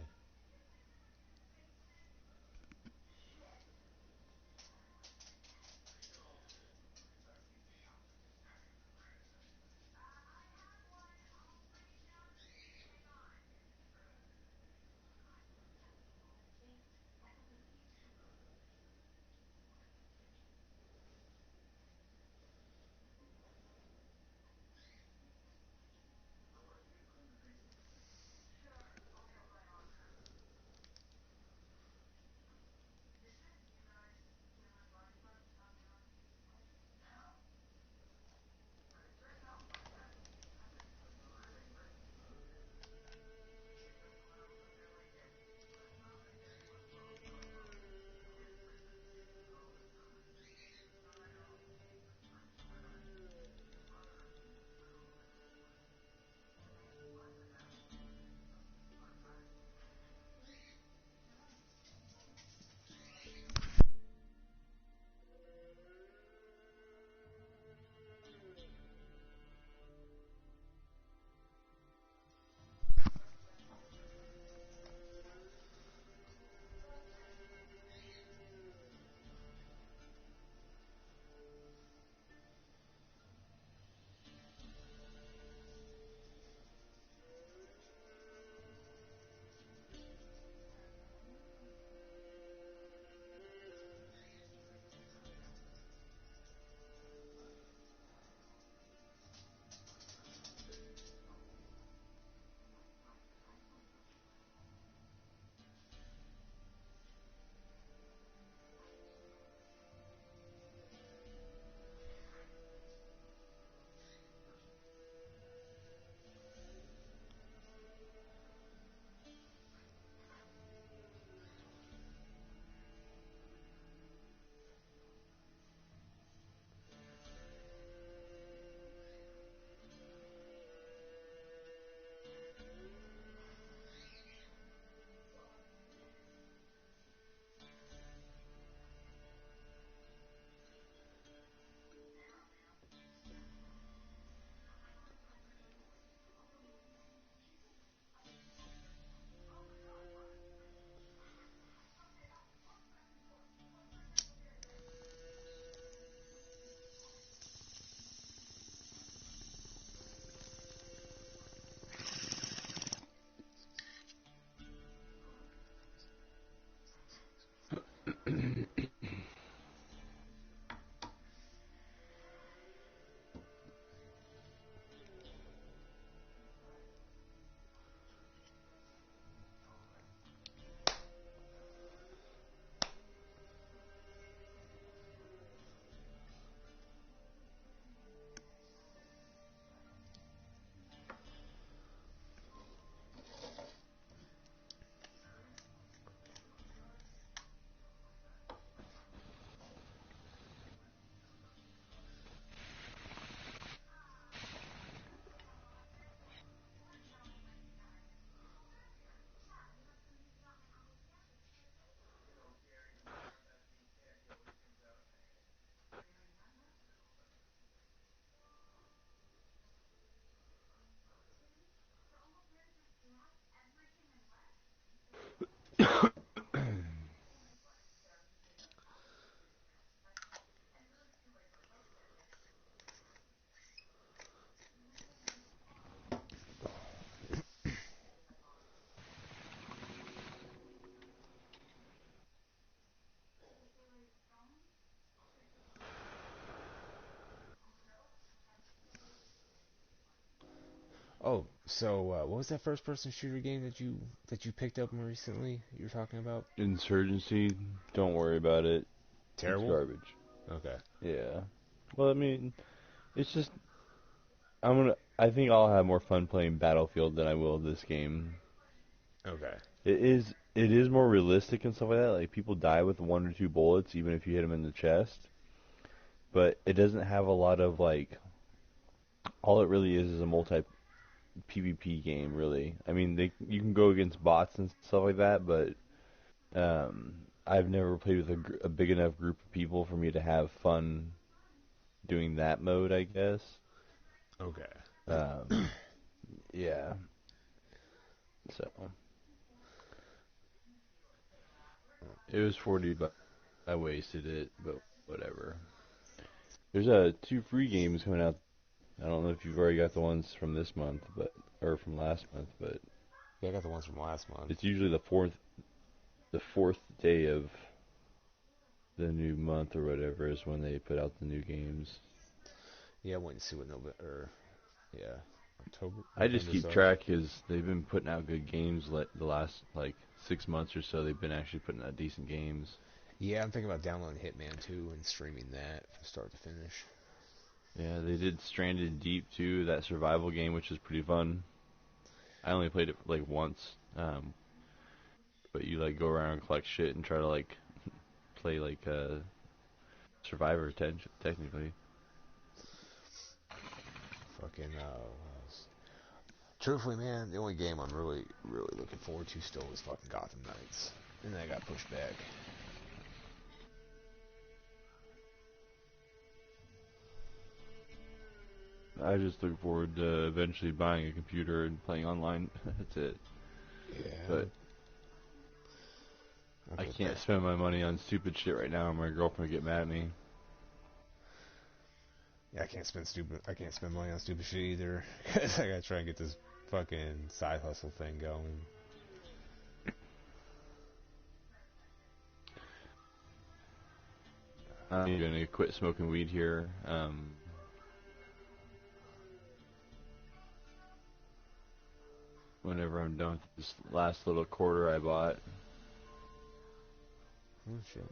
Speaker 2: Oh, so what was that first-person shooter game that you picked up more recently? You were talking about
Speaker 12: Insurgency, don't worry about it.
Speaker 2: terrible.
Speaker 12: It's garbage.
Speaker 2: Okay.
Speaker 12: Yeah. Well, I mean, it's just I think I'll have more fun playing Battlefield than I will this game.
Speaker 2: Okay.
Speaker 12: It is it is more realistic and stuff like that. Like, people die with 1 or 2 bullets, even if you hit them in the chest. But it doesn't have a lot of, like, all it really is a multi-PvP game, really. I mean, you can go against bots and stuff like that, but I've never played with a big enough group of people for me to have fun doing that mode, I guess.
Speaker 2: Okay.
Speaker 12: Yeah. So it was 40, but I wasted it, but whatever. There's 2 free games coming out. I don't know if you've already got the ones from this month, or from last month, but
Speaker 2: Yeah, I got the ones from last month.
Speaker 12: it's usually the fourth day of the new month or whatever is when they put out the new games.
Speaker 2: Yeah, I went and see what October.
Speaker 12: I just
Speaker 2: November's
Speaker 12: keep
Speaker 2: up.
Speaker 12: track because they've been putting out good games. The last 6 months or so, they've been actually putting out decent games.
Speaker 2: Yeah, I'm thinking about downloading Hitman 2 and streaming that from start to finish.
Speaker 12: Yeah, they did Stranded Deep too, that survival game, which is pretty fun. I only played it once, but you go around and collect shit and try to play Survivor technically.
Speaker 2: Fucking truthfully, man, the only game I'm really, really looking forward to still is fucking Gotham Knights, and then I got pushed back.
Speaker 12: I just look forward to eventually buying a computer and playing online. That's it.
Speaker 2: Yeah.
Speaker 12: But I can't spend my money on stupid shit right now, or my girlfriend will get mad at me.
Speaker 2: Yeah, I can't spend money on stupid shit either. Cause I gotta try and get this fucking side hustle thing going.
Speaker 12: I'm gonna quit smoking weed here. Whenever I'm done with this last little quarter I bought.
Speaker 2: Oh shit.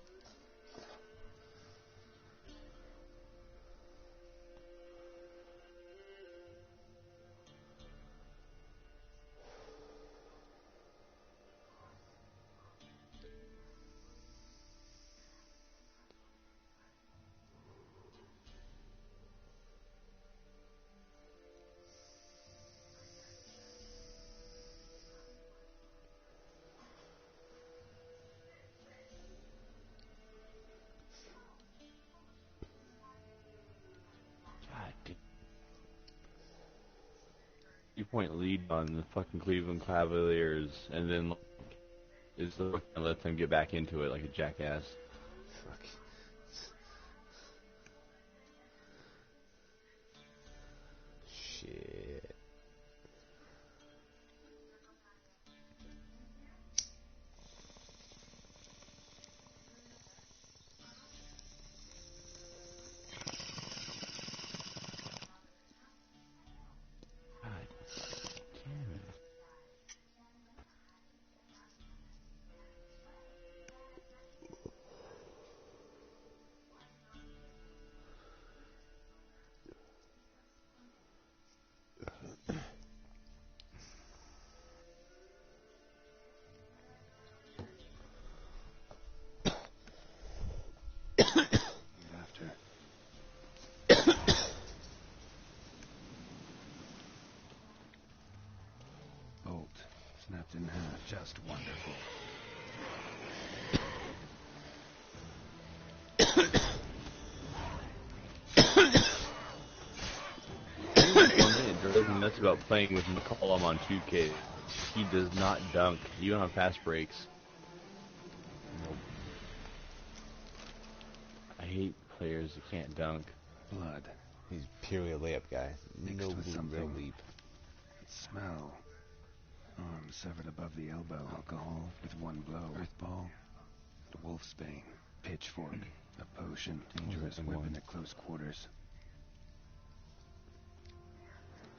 Speaker 12: God, 2-point lead on the fucking Cleveland Cavaliers, and then is gonna let them get back into it like a jackass.
Speaker 2: Fuck. Shit.
Speaker 4: Bolt snapped in half. Just wonderful.
Speaker 12: One thing that drives me nuts about playing with McCollum on 2K, he does not dunk, even on fast breaks. Nope. I hate players that can't dunk.
Speaker 4: Blood.
Speaker 2: He's purely a layup guy.
Speaker 4: Mixed
Speaker 2: No
Speaker 4: with
Speaker 2: real
Speaker 4: something.
Speaker 2: leap.
Speaker 4: Smell. Arm severed above the elbow. Alcohol with one blow. Earthball. Wolfsbane. Pitchfork. A potion. Dangerous
Speaker 12: Second
Speaker 4: weapon
Speaker 12: one.
Speaker 4: at close quarters.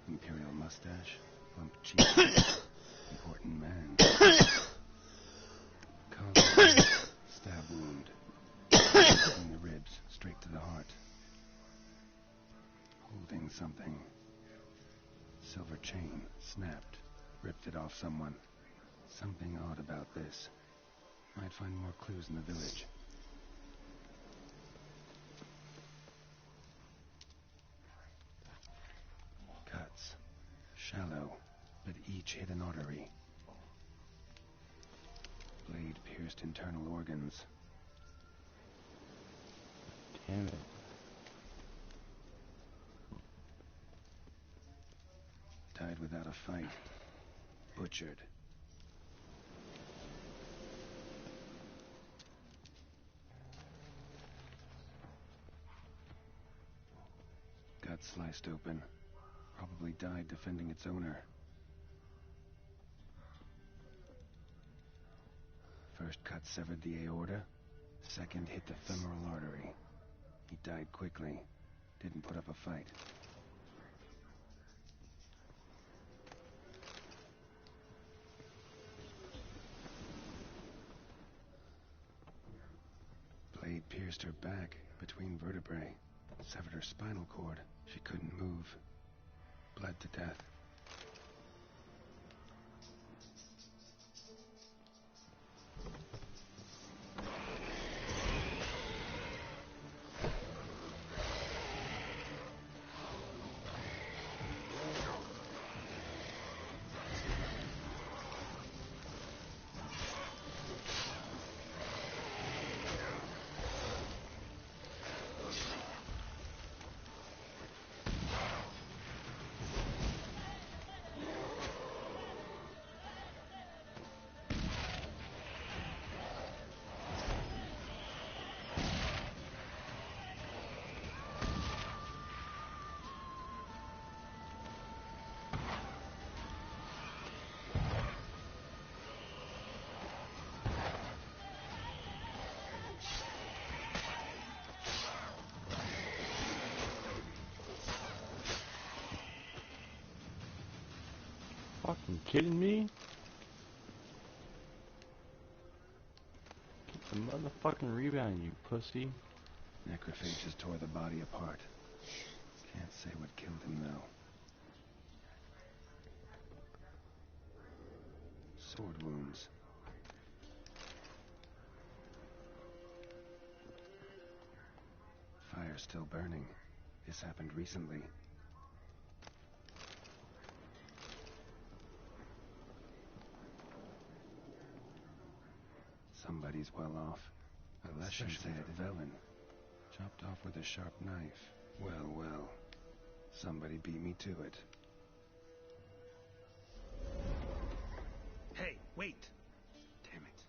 Speaker 4: Imperial mustache. Plump cheek. Important man. Collar. Stab wound. In the ribs. Straight to the heart. Holding something. Silver chain. Snapped. Ripped it off someone. Something odd about this. Might find more clues in the village. Cuts. Shallow, but each hit an artery. Blade pierced internal organs.
Speaker 12: Damn it.
Speaker 4: Died without a fight. Butchered. Gut sliced open. Probably died defending its owner. First cut severed the aorta. Second hit the femoral artery. He died quickly. Didn't put up a fight. Blade pierced her back between vertebrae. Severed her spinal cord. She couldn't move. Bled to death.
Speaker 12: Fucking kidding me? Get the motherfucking rebound, you pussy.
Speaker 4: Necrophages tore the body apart. Can't say what killed him, though. Sword wounds. Fire still burning. This happened recently. Somebody's well off. Aleshin said Velen. Chopped off with a sharp knife. Well, well. Somebody beat me to it.
Speaker 1: Hey, wait!
Speaker 4: Damn it.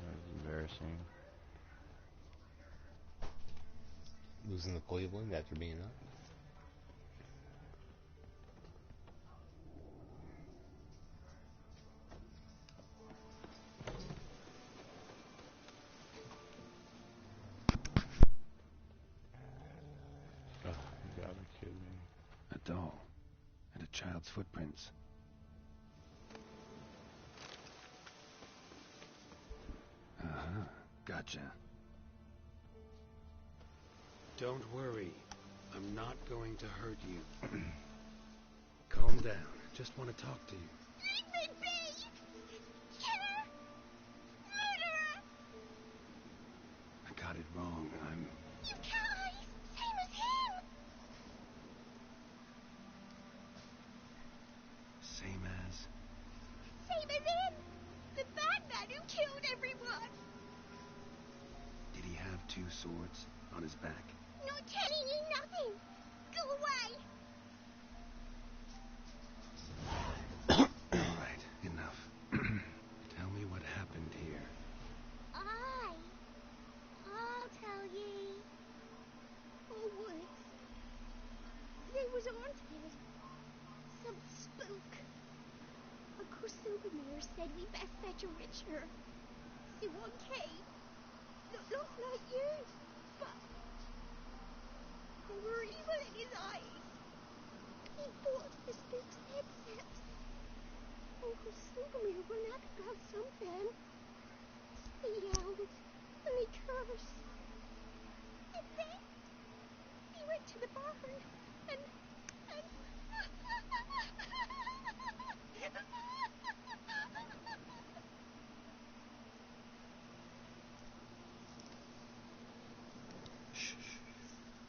Speaker 12: That was embarrassing.
Speaker 2: Losing to Cleveland after being up.
Speaker 12: Oh, you gotta be kidding me.
Speaker 4: A doll. And a child's footprints. Uh-huh. Gotcha. Don't worry. I'm not going to hurt you. Calm down. Just want to talk to you.
Speaker 13: Let me be! Killer! Murderer!
Speaker 4: I got it wrong. I'm...
Speaker 13: You guys! Same as him!
Speaker 4: Same as...
Speaker 13: Same as him! The bad man who killed everyone!
Speaker 4: Did he have two swords on his back?
Speaker 13: Not telling you nothing! Go away!
Speaker 4: All right, enough. Tell me what happened here.
Speaker 13: I'll tell ye. Oh, once. They was haunted. Some spook. Uncle Souvenir said we best fetch a richer. See, one came. Looked like you, but there were evil in his eyes. He bought the spook's headset. Uncle Silvermere ran out about something. He yelled, and he cursed. And then he went and
Speaker 4: Shh.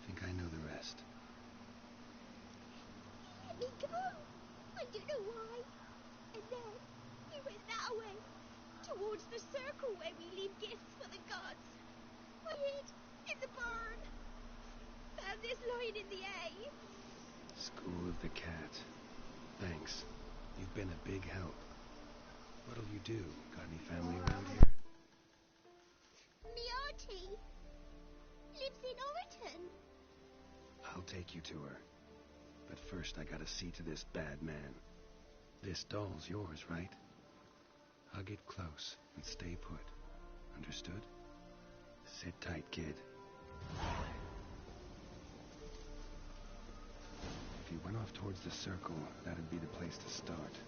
Speaker 4: Think I know the rest.
Speaker 13: let me go. I don't know why. And then he went that way, towards the circle where we leave gifts for the gods. I hid in the barn. Found this lying in the hay.
Speaker 4: School of the Cat. Thanks. You've been a big help. What'll you do? Got any family around here?
Speaker 13: Me auntie lives in Orton.
Speaker 4: I'll take you to her. But first I gotta see to this bad man. This doll's yours, right? Hug it close and stay put. Understood? Sit tight, kid. If you went off towards the circle, that'd be the place to start.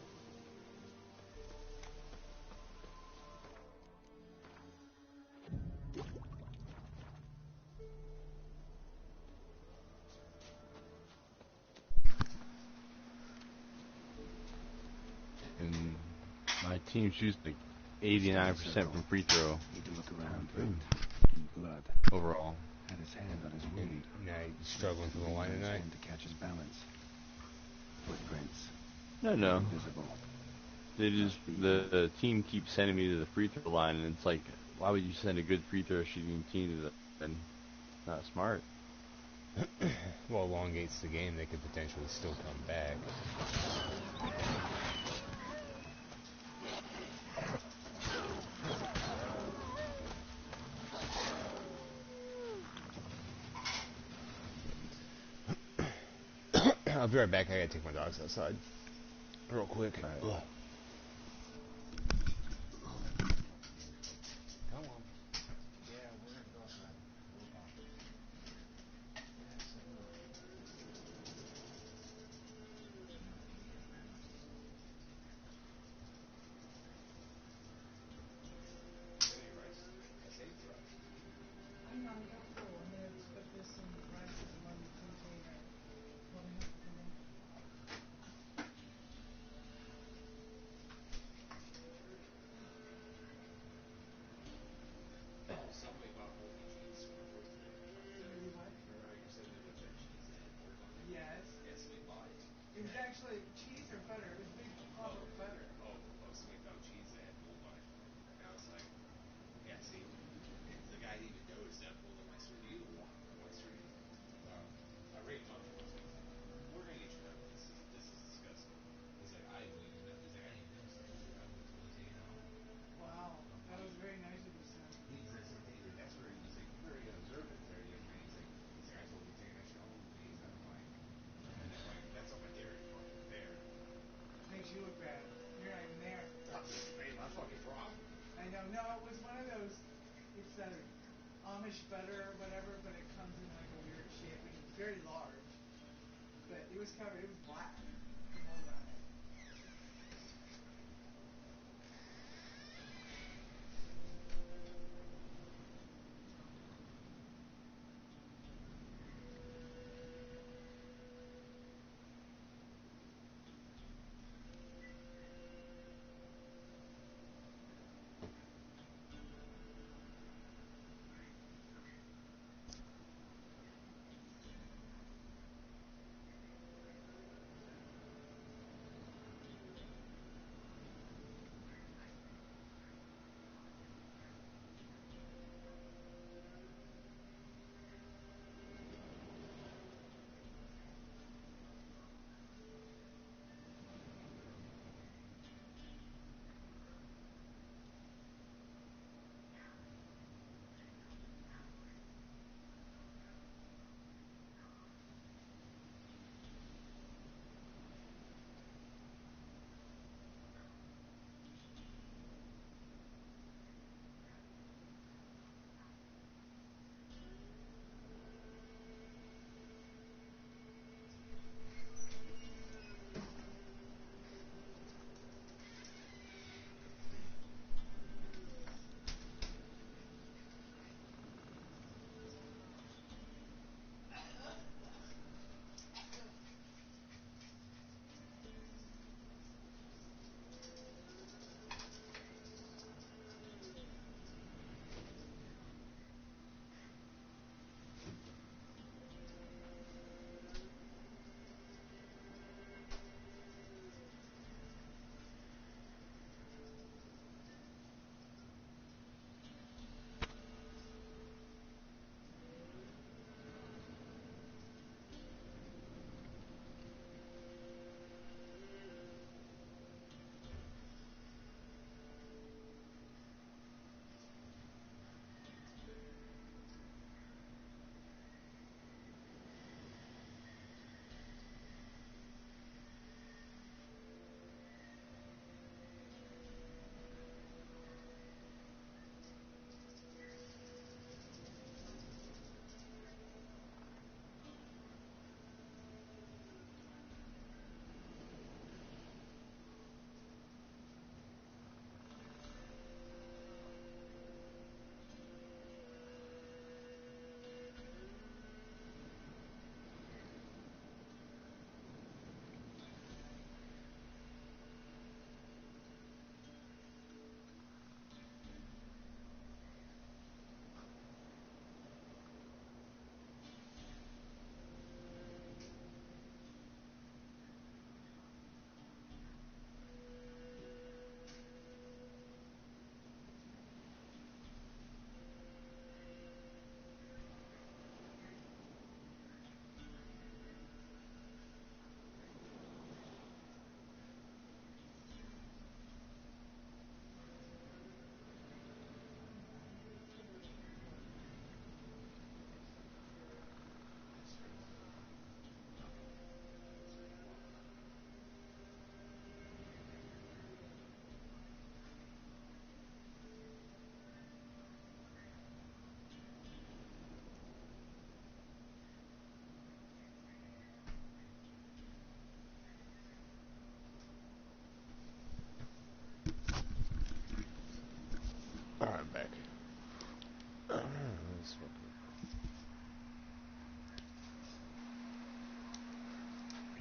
Speaker 12: And my team shoots like 89% from free throw.
Speaker 4: Need to look around. Blood.
Speaker 12: Overall.
Speaker 4: Had his hand on his wound.
Speaker 2: Now he's struggling for the line tonight.
Speaker 4: To catch his balance. Footprints.
Speaker 12: No.
Speaker 4: Invisible.
Speaker 12: They just the team keeps sending me to the free throw line, and it's like, why would you send a good free throw shooting team to the? And not smart.
Speaker 2: Well, elongates the game. They could potentially still come back. I'll be right back. I gotta take my dogs outside real quick.
Speaker 12: Right.
Speaker 2: Come on. Yeah, we're gonna go outside.
Speaker 5: I'm not helpful. I'm going to put this in the rice in one container. Holding up for me. Yes. It was actually cheese or butter. It was big pop of butter. Wow, that was very nice of you, son. Makes you look bad. You're not even there. I know. No, it was one of those. It's a Amish butter or whatever, but it comes in like a weird shape, and it's very large. But it was covered. It was black. The mold on it.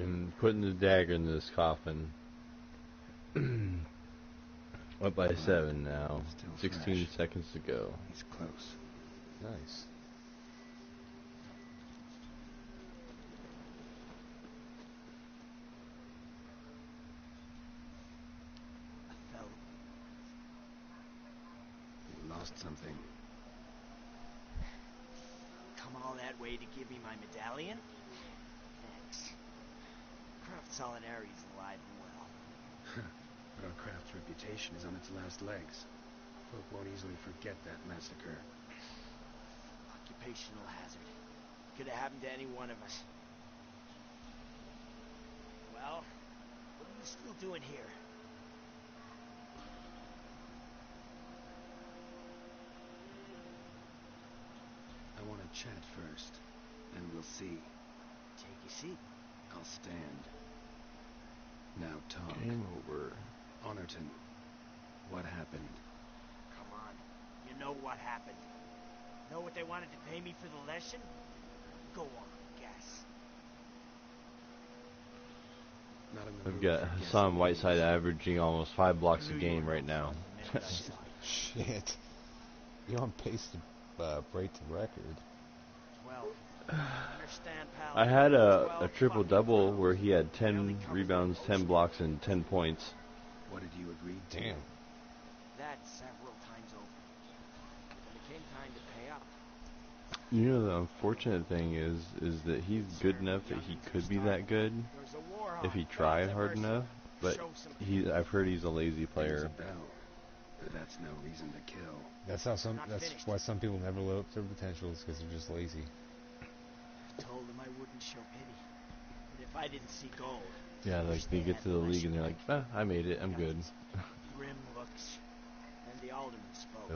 Speaker 12: And putting the dagger in this coffin. Up by 7 now.
Speaker 4: Still
Speaker 12: 16
Speaker 4: fresh.
Speaker 12: seconds to go.
Speaker 4: He's close.
Speaker 2: Nice.
Speaker 4: You lost something.
Speaker 14: Come all that way to give me my medallion? Thanks. Craft Solidarity's alive and well.
Speaker 4: But our craft's reputation is on its last legs. Folk won't easily forget that massacre.
Speaker 14: Occupational hazard. Could have happened to any one of us. Well, what are you still doing here?
Speaker 4: I want to chat first, and we'll see.
Speaker 14: Take a seat.
Speaker 4: I'll stand. Now talk.
Speaker 12: Game over.
Speaker 4: Honorton, what happened?
Speaker 14: Come on. You know what happened. Know what they wanted to pay me for the lesson? Go on, guess.
Speaker 4: Not in the
Speaker 12: I've
Speaker 4: mood
Speaker 12: got
Speaker 4: for
Speaker 12: Hassan
Speaker 4: guessing.
Speaker 12: Whiteside averaging almost 5 blocks a game right now.
Speaker 2: Shit. You're on pace to break the record.
Speaker 14: Well, understand, pal.
Speaker 12: I had a
Speaker 14: 12
Speaker 12: triple-double
Speaker 14: fucking
Speaker 12: where he had
Speaker 14: Barely
Speaker 12: 10
Speaker 14: covers
Speaker 12: rebounds,
Speaker 14: the
Speaker 12: 10
Speaker 14: ocean.
Speaker 12: blocks, and 10 points.
Speaker 4: What did you agree to?
Speaker 2: Damn.
Speaker 14: that several times over. When it came time to pay up,
Speaker 12: You know, the unfortunate thing is that he's good enough that he could be that good
Speaker 14: there's a war
Speaker 12: if he
Speaker 14: on.
Speaker 12: tried
Speaker 14: God's
Speaker 12: hard
Speaker 14: mercy.
Speaker 12: enough, but
Speaker 14: Show some
Speaker 12: I've heard he's a lazy
Speaker 4: Rings
Speaker 12: player.
Speaker 4: a bell. But that's no reason to kill.
Speaker 2: That's how some.
Speaker 14: Not
Speaker 2: That's
Speaker 14: finished.
Speaker 2: why some people never live up to their potential, is because they're just lazy.
Speaker 14: told him I wouldn't show pity. But if I didn't see gold,
Speaker 12: Yeah, like they get to the league and they're like, I made it, I'm good.
Speaker 14: grim looks. And the alderman spoke.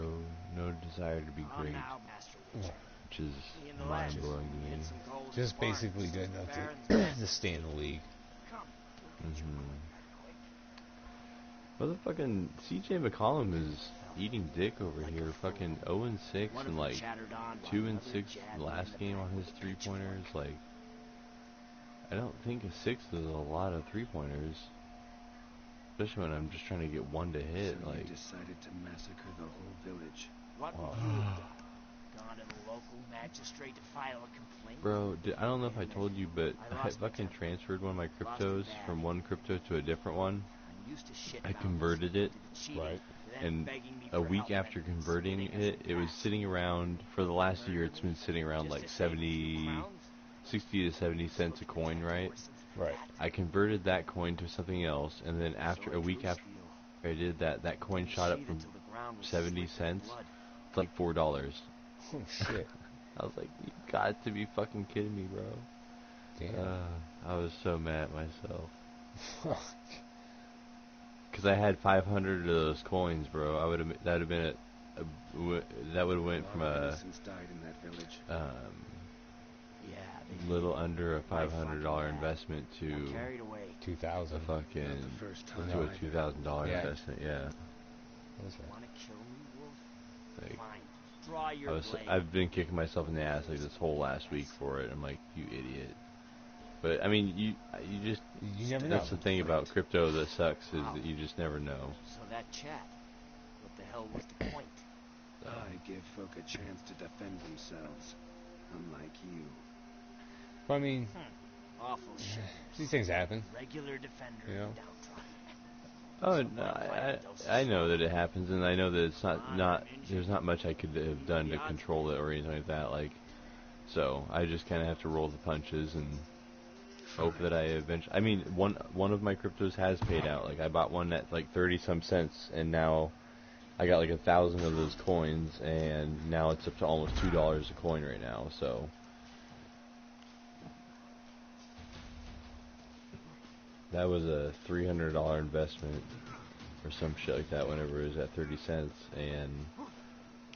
Speaker 12: No desire to be
Speaker 14: On
Speaker 12: great,
Speaker 14: now, Master Richard.
Speaker 12: which is
Speaker 14: Me and the lads
Speaker 12: mind-blowing to me.
Speaker 14: hit some gold in
Speaker 2: Just
Speaker 14: the barns,
Speaker 2: basically good
Speaker 14: the
Speaker 2: enough
Speaker 14: Baron's
Speaker 2: to,
Speaker 14: men.
Speaker 2: to stay in the league.
Speaker 14: Come, we'll get you
Speaker 12: Mhm.
Speaker 14: going back quick.
Speaker 12: Motherfucking CJ McCollum is eating dick over here. Fucking 0-6
Speaker 14: One of
Speaker 12: and
Speaker 14: them
Speaker 12: like
Speaker 14: chattered on while
Speaker 12: 2
Speaker 14: the
Speaker 12: and
Speaker 14: other
Speaker 12: 6
Speaker 14: jabbed me
Speaker 12: last
Speaker 14: in the
Speaker 12: game
Speaker 14: back
Speaker 12: on his
Speaker 14: with a pitchfork.
Speaker 12: 3-pointers. Like, I don't think a 6 is a lot of 3-pointers, especially when I'm just trying to get one to hit.
Speaker 4: So you
Speaker 12: Like,
Speaker 4: decided to massacre the whole village.
Speaker 14: What would you have done? Gone to the local magistrate to file a complaint?
Speaker 12: bro, I don't know if I told you, but
Speaker 14: I
Speaker 12: I
Speaker 14: lost my
Speaker 12: fucking
Speaker 14: temper.
Speaker 12: transferred one of my
Speaker 14: Lost it
Speaker 12: cryptos
Speaker 14: bad.
Speaker 12: from one crypto to a different one.
Speaker 14: I'm used to shit
Speaker 12: I
Speaker 14: mountains,
Speaker 12: converted it,
Speaker 14: to the cheating,
Speaker 2: right,
Speaker 14: to them
Speaker 12: and
Speaker 14: begging me
Speaker 12: a
Speaker 14: for
Speaker 12: week
Speaker 14: help
Speaker 12: after
Speaker 14: and
Speaker 12: converting
Speaker 14: splitting us
Speaker 12: it,
Speaker 14: in
Speaker 12: it was
Speaker 14: half.
Speaker 12: sitting around, for the last year,
Speaker 14: Murder
Speaker 12: it's
Speaker 14: me
Speaker 12: been sitting around
Speaker 14: just
Speaker 12: like
Speaker 14: to save a few
Speaker 12: 70,
Speaker 14: crowns?
Speaker 12: 60 to 70 cents a coin, right?
Speaker 2: right.
Speaker 12: I converted that coin to something else, and then after
Speaker 14: So
Speaker 12: a
Speaker 14: I
Speaker 12: week
Speaker 14: drew
Speaker 12: after
Speaker 14: steel.
Speaker 12: I did that, that coin
Speaker 14: Didn't
Speaker 12: shot up
Speaker 14: sheathe
Speaker 12: from
Speaker 14: it till the ground was
Speaker 12: 70
Speaker 14: slick with
Speaker 12: cents
Speaker 14: blood.
Speaker 12: to like $4.
Speaker 2: Oh shit.
Speaker 12: I was like, you got to be fucking kidding me, bro.
Speaker 2: Damn.
Speaker 12: I was so mad at myself.
Speaker 2: Fuck.
Speaker 12: Because I had 500 of those coins, bro. I would have, that would have been that would have went from
Speaker 4: lot of
Speaker 12: a
Speaker 4: innocents died in that village.
Speaker 14: Yeah, they
Speaker 12: little under a
Speaker 14: My
Speaker 12: $500
Speaker 14: fucking
Speaker 12: investment
Speaker 14: got
Speaker 12: to
Speaker 14: carried away.
Speaker 2: 2,000.
Speaker 12: a fucking
Speaker 4: Not the first time
Speaker 12: to a
Speaker 4: either.
Speaker 12: $2,000
Speaker 2: Yeah.
Speaker 12: investment. Yeah,
Speaker 2: That's right.
Speaker 14: Want to kill me, Wolf?
Speaker 12: like
Speaker 14: Fine. Draw your blade.
Speaker 12: I've been kicking myself in the ass like this whole last week for it. I'm like, you idiot. But I mean, you just
Speaker 2: You never know.
Speaker 12: that's the thing about crypto that sucks is that you just never know.
Speaker 14: So that chat. What the hell was the point?
Speaker 4: I give folk a chance to defend themselves, unlike you.
Speaker 2: But I mean,
Speaker 14: Awful shit.
Speaker 2: these things happen.
Speaker 14: Regular defender
Speaker 2: You know?
Speaker 14: of the downtrodden.
Speaker 12: Oh, no, I know that it happens, and I know that it's not there's not much I could have done to control it or anything like that. Like, so I just kind of have to roll the punches and hope that I eventually. I mean, one of my cryptos has paid out. Like, I bought one at like 30 some cents, and now I got like 1,000 of those coins, and now it's up to almost $2 a coin right now. So. That was a $300 investment or some shit like that whenever it was at 30 cents, and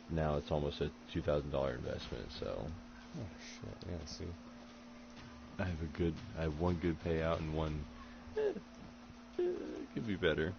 Speaker 12: now it's almost a $2,000 investment, so
Speaker 2: Oh shit. Yeah. Let's see.
Speaker 12: I have one good payout and one could be better.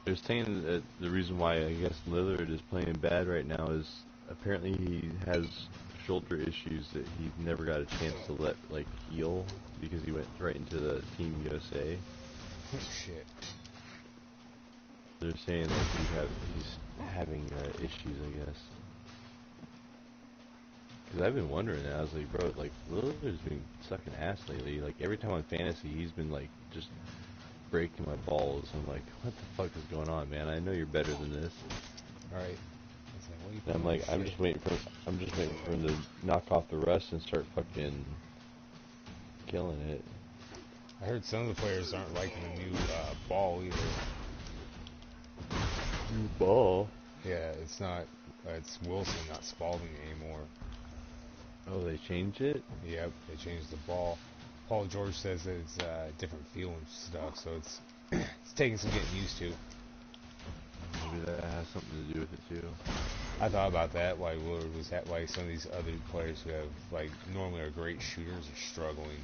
Speaker 12: They're saying that the reason why I guess Lillard is playing bad right now is apparently he has shoulder issues that he never got a chance to let like heal because he went right into the Team USA.
Speaker 2: Shit.
Speaker 12: They're saying that he's having issues, I guess. Because I've been wondering that. I was like, bro, like Lillard's been sucking ass lately. Like every time on fantasy, he's been like just breaking my balls. I'm like, what the fuck is going on, man? I know you're better than this.
Speaker 2: All right.
Speaker 12: And I'm like, I'm just waiting for him to knock off the rust and start fucking killing it.
Speaker 2: I heard some of the players aren't liking the new ball either.
Speaker 12: New ball?
Speaker 2: Yeah, it's not. It's Wilson, not Spalding anymore.
Speaker 12: Oh, they changed it?
Speaker 2: Yep, they changed the ball. Paul George says that it's different feel and stuff, so it's it's taking some getting used to.
Speaker 12: Maybe that has something to do with it too.
Speaker 2: I thought about that. Why Willard was that? Why some of these other players who have like normally are great shooters are struggling.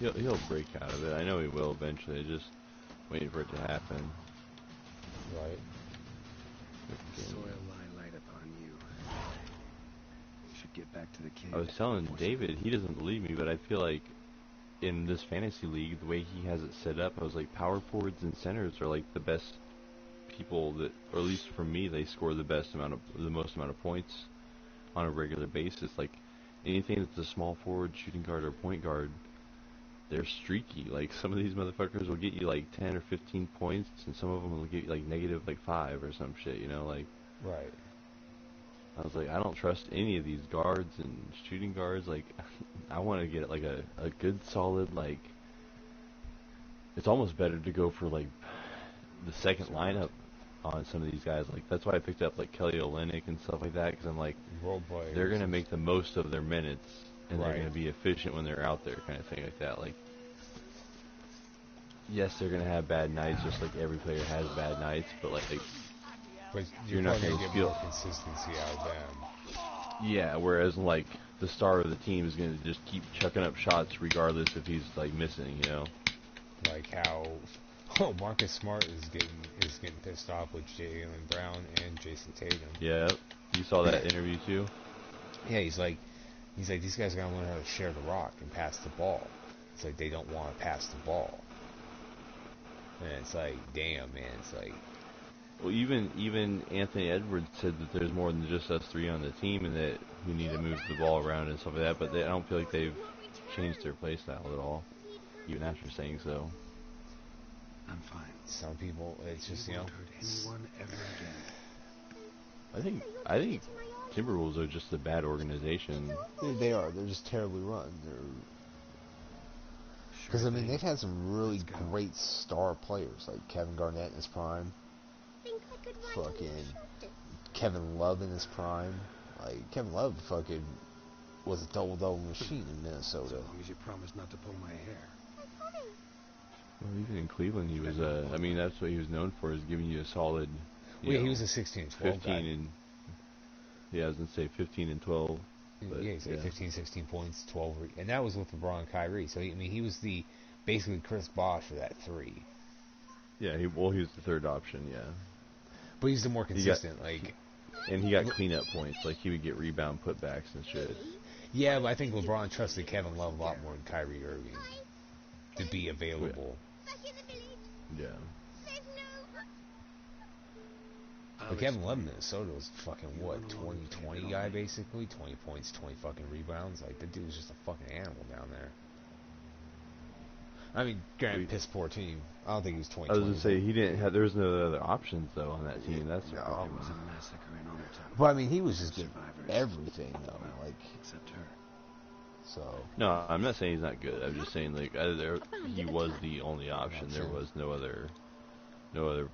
Speaker 12: Yeah. He'll break out of it. I know he will eventually. Just waiting for it to happen.
Speaker 2: Right.
Speaker 4: The soil lie light upon you. You should get back to the cave.
Speaker 12: I was telling David, he doesn't believe me, but I feel like in this fantasy league, the way he has it set up, I was like, power forwards and centers are like the best people that, or at least for me, they score the most amount of points on a regular basis. Like anything that's a small forward, shooting guard, or point guard, they're streaky. Like some of these motherfuckers will get you like 10 or 15 points, and some of them will get you like negative like 5 or some shit. You know, like.
Speaker 2: Right.
Speaker 12: I was like, I don't trust any of these guards and shooting guards. Like, I want to get like a good solid, like, it's almost better to go for like the second lineup on some of these guys. Like, that's why I picked up like Kelly Olynyk and stuff like that, because I'm like, they're going to make the most of their minutes and they're going to be efficient when they're out there, kind of thing like that. Like, yes, they're going to have bad nights, just like every player has bad nights, but like,
Speaker 2: but
Speaker 12: you're not going to
Speaker 2: get
Speaker 12: feel
Speaker 2: more consistency out of them.
Speaker 12: Yeah, whereas like the star of the team is going to just keep chucking up shots regardless if he's like missing, you know.
Speaker 2: Like how Marcus Smart is getting pissed off with Jaylen Brown and Jason Tatum.
Speaker 12: Yeah, you saw that interview too.
Speaker 2: Yeah, he's like these guys are gonna learn how to share the rock and pass the ball. It's like they don't want to pass the ball, and it's like, damn, man, it's like.
Speaker 12: Well, even Anthony Edwards said that there's more than just us three on the team, and that we need to move the ball around and stuff like that. But I don't feel like they've changed their play style at all, even after saying so.
Speaker 4: I'm fine.
Speaker 2: Some people, it's just, you know.
Speaker 4: Hurt anyone ever again.
Speaker 12: I think Timberwolves are just a bad organization.
Speaker 2: They are. They're just terribly run. Because I mean, they've had some really great star players like Kevin Garnett in his prime. Fucking Kevin Love in his prime. Like, Kevin Love fucking was a double-double machine in Minnesota.
Speaker 4: So long as you promise not to pull my hair.
Speaker 12: Well, even in Cleveland, he was I mean, that's what he was known for, is giving you a solid.
Speaker 2: Well, he was a 16-12
Speaker 12: 15
Speaker 2: guy.
Speaker 12: And yeah, I was gonna say 15 and 12. But,
Speaker 2: yeah, he's like 15, 16 points, 12, and that was with LeBron and Kyrie. So he was basically Chris Bosh for that three.
Speaker 12: Yeah, he was the third option. Yeah.
Speaker 2: But he's the more consistent,
Speaker 12: and he got cleanup points. Like, he would get rebound putbacks and shit.
Speaker 2: Yeah, but I think LeBron trusted Kevin Love a lot more than Kyrie Irving to be available.
Speaker 12: Yeah.
Speaker 2: But Kevin Love in Minnesota was fucking, 20-20 guy, basically? 20 points, 20 fucking rebounds. Like, the dude was just a fucking animal down there. I mean, granted, piss poor team. I don't think he was 20.
Speaker 12: I was gonna say, he didn't have. There was no other options though on that team. That's the problem.
Speaker 4: It was a massacre in Overtime.
Speaker 2: But I mean, he was just getting everything though, like.
Speaker 4: Except her.
Speaker 2: So.
Speaker 12: No, I'm not saying he's not good. I'm just saying, like, he was the only option. There was no other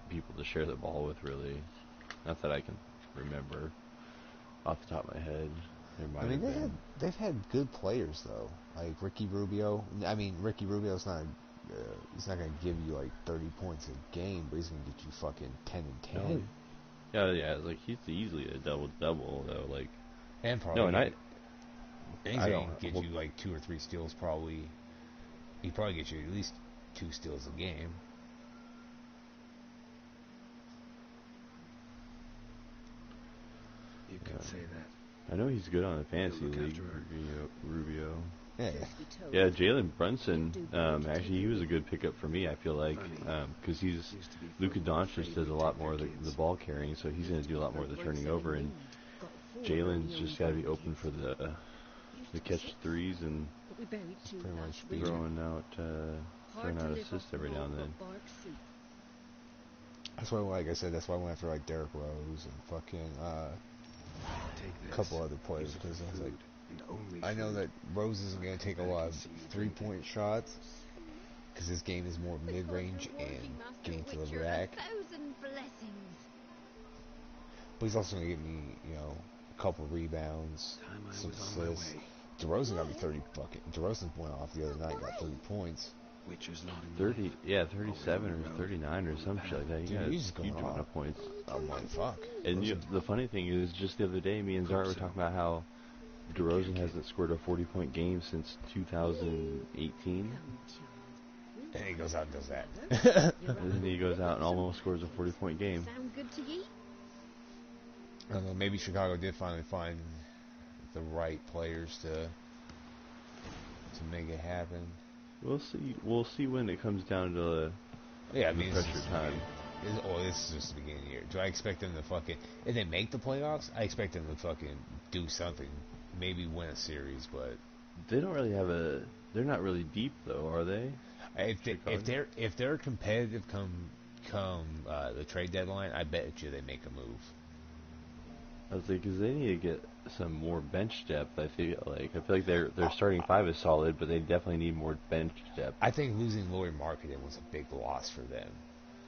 Speaker 12: people to share the ball with, really. Not that I can remember off the top of my head.
Speaker 2: I mean, they've had good players though, like Ricky Rubio. I mean, Ricky Rubio's not he's not gonna give you like 30 points a game, but he's gonna get you fucking 10 and 10.
Speaker 12: Yeah, like he's easily a double though, like.
Speaker 2: And probably.
Speaker 12: No, and
Speaker 2: And he's
Speaker 12: I
Speaker 2: going
Speaker 12: don't
Speaker 2: to get
Speaker 12: well,
Speaker 2: you like 2 or 3 steals probably. He probably get you at least 2 steals a game.
Speaker 4: You can say that.
Speaker 12: I know he's good on the fantasy
Speaker 4: Look
Speaker 12: league,
Speaker 4: after her.
Speaker 12: Rubio.
Speaker 2: Yeah.
Speaker 12: Yeah, Jalen Brunson, actually, he was a good pickup for me, I feel like, because Luka Doncic does a lot more of the ball carrying, so he's going to do a lot more of the turning over, and Jalen's just got to be open for the catch threes and
Speaker 2: Pretty much
Speaker 12: throwing out assists every now and then.
Speaker 2: That's why, like I said, that's why I went after like Derrick Rose and fucking a couple other players, because I was like, I know that Rose isn't going to take a lot of 3-point shots because his game is more mid-range and getting to the rack. But he's also going to give me, a couple rebounds, some assists. DeRozan got me 30 fucking. DeRozan went off the other night, got 30 points.
Speaker 4: Which is not
Speaker 12: 30, 37 or 39 or some shit like that.
Speaker 2: Dude, he's just going
Speaker 12: huge amount of points.
Speaker 2: I'm like, fuck.
Speaker 12: And the funny thing is, just the other day, me and Zart were talking about how DeRozan hasn't scored a 40-point game since 2018.
Speaker 2: And he goes out and does that.
Speaker 12: And then he goes out and almost scores a 40-point game.
Speaker 7: Sound good to you?
Speaker 2: I don't know, maybe Chicago did finally find the right players to make it happen.
Speaker 12: We'll see. We'll see when it comes down to pressure time.
Speaker 2: This is just the beginning of the year. Do I expect them to fucking... If they make the playoffs, I expect them to fucking do something. Maybe win a series, but...
Speaker 12: They don't really have a... They're not really deep, though, are they?
Speaker 2: If they're competitive come the trade deadline, I bet you they make a move.
Speaker 12: I was like, because they need to get some more bench depth. I feel like their starting five is solid, but they definitely need more bench depth.
Speaker 2: I think losing Lauri Markkanen was a big loss for them.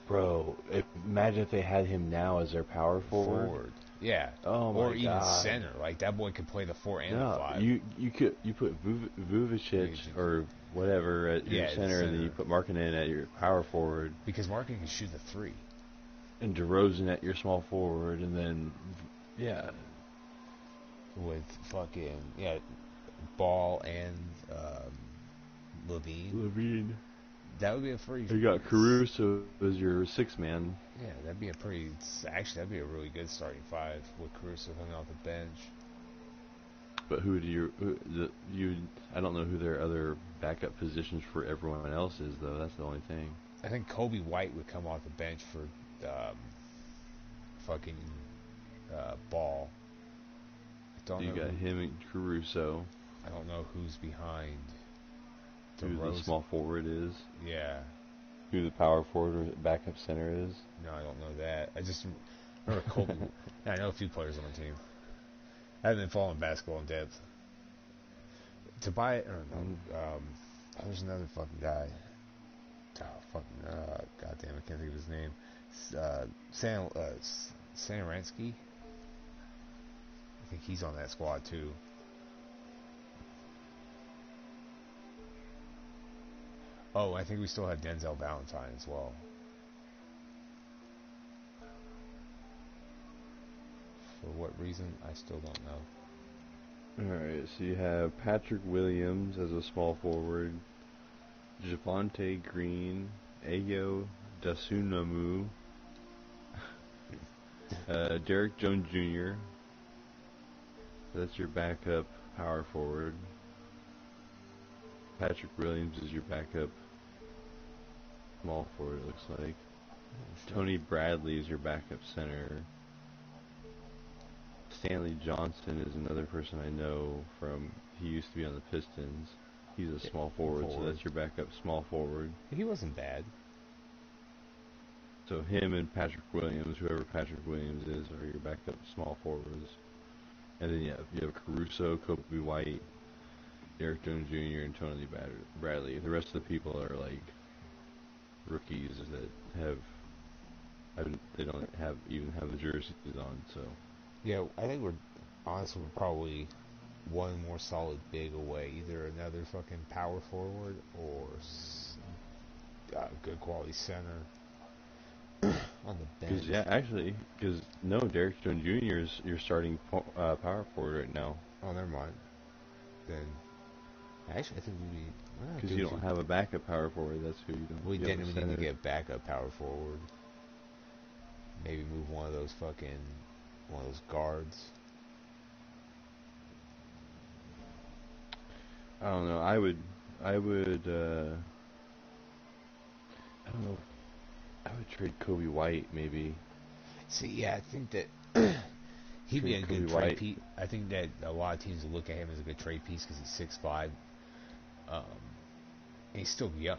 Speaker 12: Bro, imagine if they had him now as their power forward.
Speaker 2: Yeah.
Speaker 12: Oh my
Speaker 2: Or even
Speaker 12: God.
Speaker 2: center. Like that boy could play the 4 and the 5.
Speaker 12: You put Vujicic or whatever at your center, and then you put Markkanen at your power forward.
Speaker 2: Because Markkanen can shoot the 3.
Speaker 12: And DeRozan at your small forward, and then
Speaker 2: with fucking Ball and Levine. That would be a pretty...
Speaker 12: You got Caruso as your 6th man.
Speaker 2: Yeah, that'd be that'd be a really good starting 5 with Caruso coming off the bench.
Speaker 12: But who do you I don't know who their other backup positions for everyone else is, though. That's the only thing.
Speaker 2: I think Kobe White would come off the bench for fucking Ball.
Speaker 12: So you got him and Caruso.
Speaker 2: I don't know who's behind.
Speaker 12: Who the small forward is.
Speaker 2: Yeah.
Speaker 12: Who the power forward or backup center is.
Speaker 2: No, I don't know that. I just remember Kobe. I know a few players on the team. I haven't been following basketball in depth. There's another fucking guy. Goddamn, I can't think of his name. Satoransky. I think he's on that squad too. Oh, I think we still have Denzel Valentine as well. For what reason, I still don't know.
Speaker 12: Alright, so you have Patrick Williams as a small forward, Javonte Green, Ayo Dosunmu, Derek Jones Jr. That's your backup power forward. Patrick Williams is your backup small forward, it looks like. Tony Bradley is your backup center. Stanley Johnson is another person I know from... He used to be on the Pistons. He's a small forward, so that's your backup small forward.
Speaker 2: He wasn't bad.
Speaker 12: So him and Patrick Williams, whoever Patrick Williams is, are your backup small forwards. And then you have Caruso, Kobe White, Derek Jones Jr., and Tony Bradley. The rest of the people are like rookies that they don't even have the jerseys on. So
Speaker 2: yeah, I think we're probably one more solid big away, either another fucking power forward or a good quality center on the bench.
Speaker 12: Derek Jones Jr. is your starting power forward right now.
Speaker 2: Oh, never mind. then actually I think we'd be
Speaker 12: Because you don't have a backup power forward. That's who you don't.
Speaker 2: We
Speaker 12: you have a
Speaker 2: didn't need
Speaker 12: center.
Speaker 2: to get backup power forward. Maybe move one of those guards.
Speaker 12: I don't know. I would. I don't know. I would trade Kobe White maybe.
Speaker 2: See, yeah, I think that he'd be a good
Speaker 12: Kobe White.
Speaker 2: trade piece. I think that a lot of teams will look at him as a good trade piece because he's 6'5". And he's still young.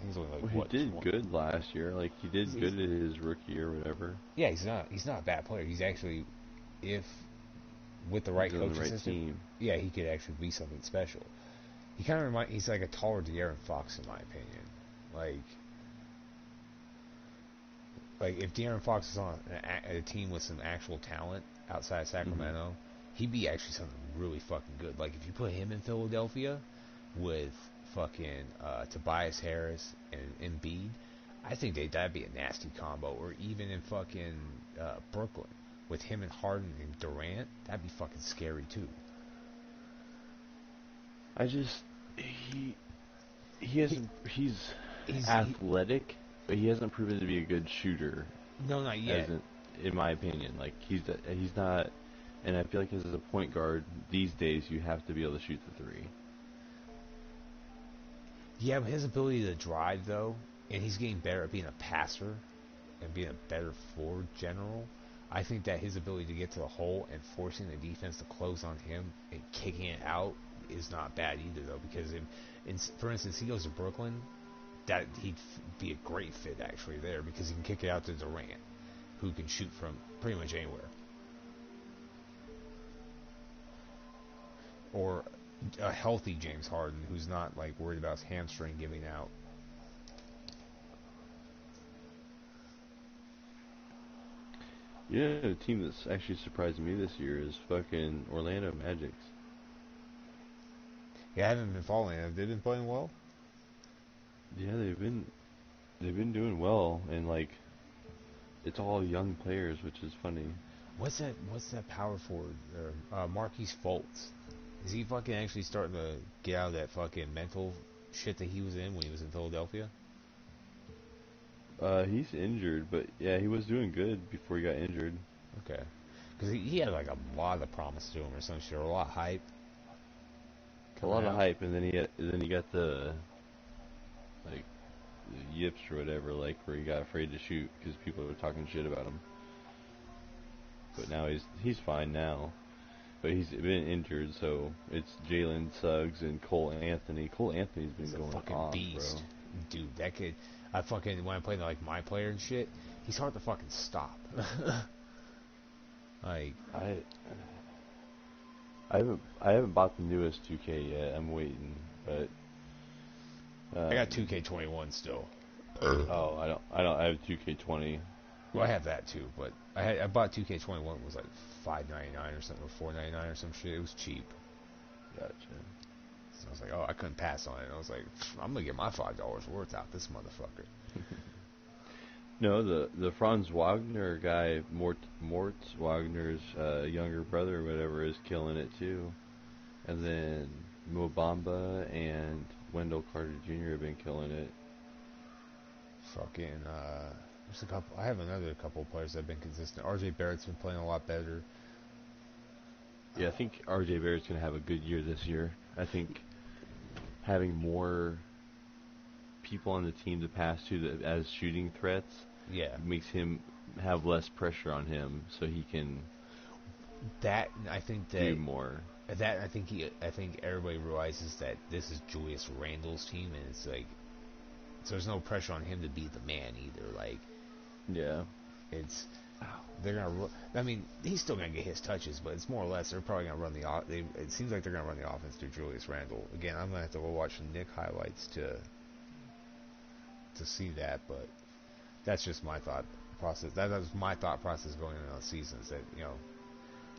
Speaker 2: He's only like,
Speaker 12: Well,
Speaker 2: what?
Speaker 12: he did
Speaker 2: 20?
Speaker 12: good last year. Like he did good at his rookie or whatever.
Speaker 2: Yeah, he's not a bad player. He's actually, if with the right
Speaker 12: He's on
Speaker 2: coaching
Speaker 12: the right
Speaker 2: system,
Speaker 12: team.
Speaker 2: yeah, he could actually be something special. He kind of he's like a taller De'Aaron Fox in my opinion. Like if De'Aaron Fox is on a team with some actual talent outside of Sacramento, he'd be actually something really fucking good. Like if you put him in Philadelphia with fucking Tobias Harris and Embiid, I think that'd be a nasty combo. Or even in fucking Brooklyn with him and Harden and Durant, that'd be fucking scary too.
Speaker 12: I just he's athletic, but he hasn't proven to be a good shooter.
Speaker 2: No, not yet.
Speaker 12: In my opinion, like he's not, and I feel like as a point guard these days, you have to be able to shoot the three.
Speaker 2: Yeah, but his ability to drive though, and he's getting better at being a passer and being a better forward general. I think that his ability to get to the hole and forcing the defense to close on him and kicking it out is not bad either though, because for instance, he goes to Brooklyn, that he'd be a great fit actually there because he can kick it out to Durant, who can shoot from pretty much anywhere. Or a healthy James Harden who's not like worried about his hamstring giving out.
Speaker 12: Yeah, the team that's actually surprised me this year is fucking Orlando Magic.
Speaker 2: Yeah, I haven't been following them. They've been playing well.
Speaker 12: Yeah, they've been doing well, and like it's all young players, which is funny.
Speaker 2: What's that power forward? Marquise Fultz. Is he fucking actually starting to get out of that fucking mental shit that he was in when he was in Philadelphia?
Speaker 12: He's injured, but yeah, he was doing good before he got injured.
Speaker 2: Okay. Because he had like a lot of promise to him or some shit, or a lot of hype.
Speaker 12: A lot of hype, and then he got the like the yips or whatever, like where he got afraid to shoot because people were talking shit about him. But now he's fine now. But he's been injured, so it's Jalen Suggs and Cole Anthony. Cole Anthony's been going
Speaker 2: fucking
Speaker 12: off,
Speaker 2: beast.
Speaker 12: bro.
Speaker 2: Dude, that kid, when I play like my player and shit, he's hard to fucking stop. Like
Speaker 12: I haven't bought the newest 2K yet. I'm waiting, but
Speaker 2: I got 2K21 still.
Speaker 12: Oh, I don't. I have 2K20.
Speaker 2: Well, I have that too, but I bought 2K21. It was like $5.99 or something, or $4.99 or some shit. It was cheap.
Speaker 12: Gotcha.
Speaker 2: So I was like, oh, I couldn't pass on it. I was like, I'm gonna get my $5 worth out this motherfucker.
Speaker 12: No, the Franz Wagner guy, Mort Wagner's younger brother or whatever, is killing it too. And then Mo Bamba and Wendell Carter Jr. have been killing it.
Speaker 2: Fucking, there's a couple. I have another couple of players that have been consistent. RJ Barrett's been playing a lot better.
Speaker 12: Yeah, I think RJ Barrett's gonna have a good year this year. I think having more people on the team to pass to as shooting threats, makes him have less pressure on him, so he can.
Speaker 2: I think
Speaker 12: do more.
Speaker 2: I think everybody realizes that this is Julius Randle's team, and it's like, so there's no pressure on him to be the man either. Like,
Speaker 12: yeah,
Speaker 2: they're gonna. I mean, he's still gonna get his touches, but it's more or less they're probably gonna run it seems like they're gonna run the offense through Julius Randle. Again, I'm gonna have to go watch some Nick highlights to see that, but that's just my thought process. That was my thought process going into the season. Is that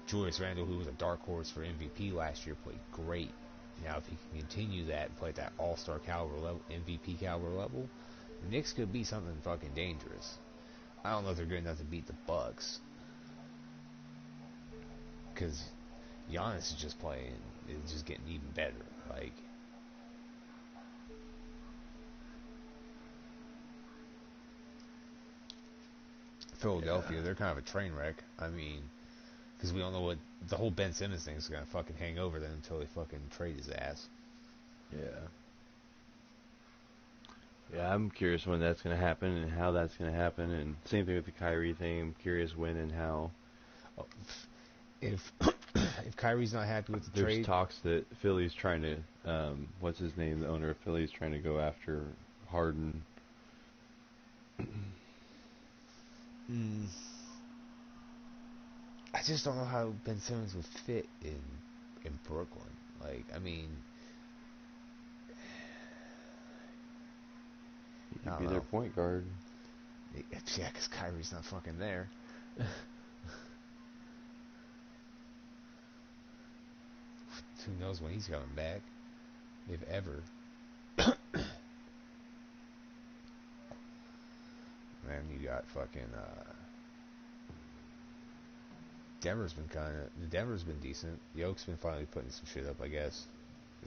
Speaker 2: Julius Randle, who was a dark horse for MVP last year, played great. Now, if he can continue that and play at that all-star caliber level, MVP caliber level, the Knicks could be something fucking dangerous. I don't know if they're good enough to beat the Bucks, because Giannis is just playing, is just getting even better. Like, Philadelphia, they're kind of a train wreck. I mean, because we don't know what the whole Ben Simmons thing is gonna fucking hang over them until they fucking trade his ass.
Speaker 12: Yeah. Yeah, I'm curious when that's going to happen and how that's going to happen. And same thing with the Kyrie thing. I'm curious when and how.
Speaker 2: If if Kyrie's not happy with the
Speaker 12: There's
Speaker 2: trade,
Speaker 12: talks that Philly's trying to, what's his name, the owner of Philly's trying to go after Harden.
Speaker 2: I just don't know how Ben Simmons would fit in Brooklyn. Like, I mean,
Speaker 12: He could be their point guard.
Speaker 2: Yeah, because Kyrie's not fucking there. Who knows when he's coming back, if ever. Then you got fucking Denver's been decent. Yoke's been finally putting some shit up, I guess.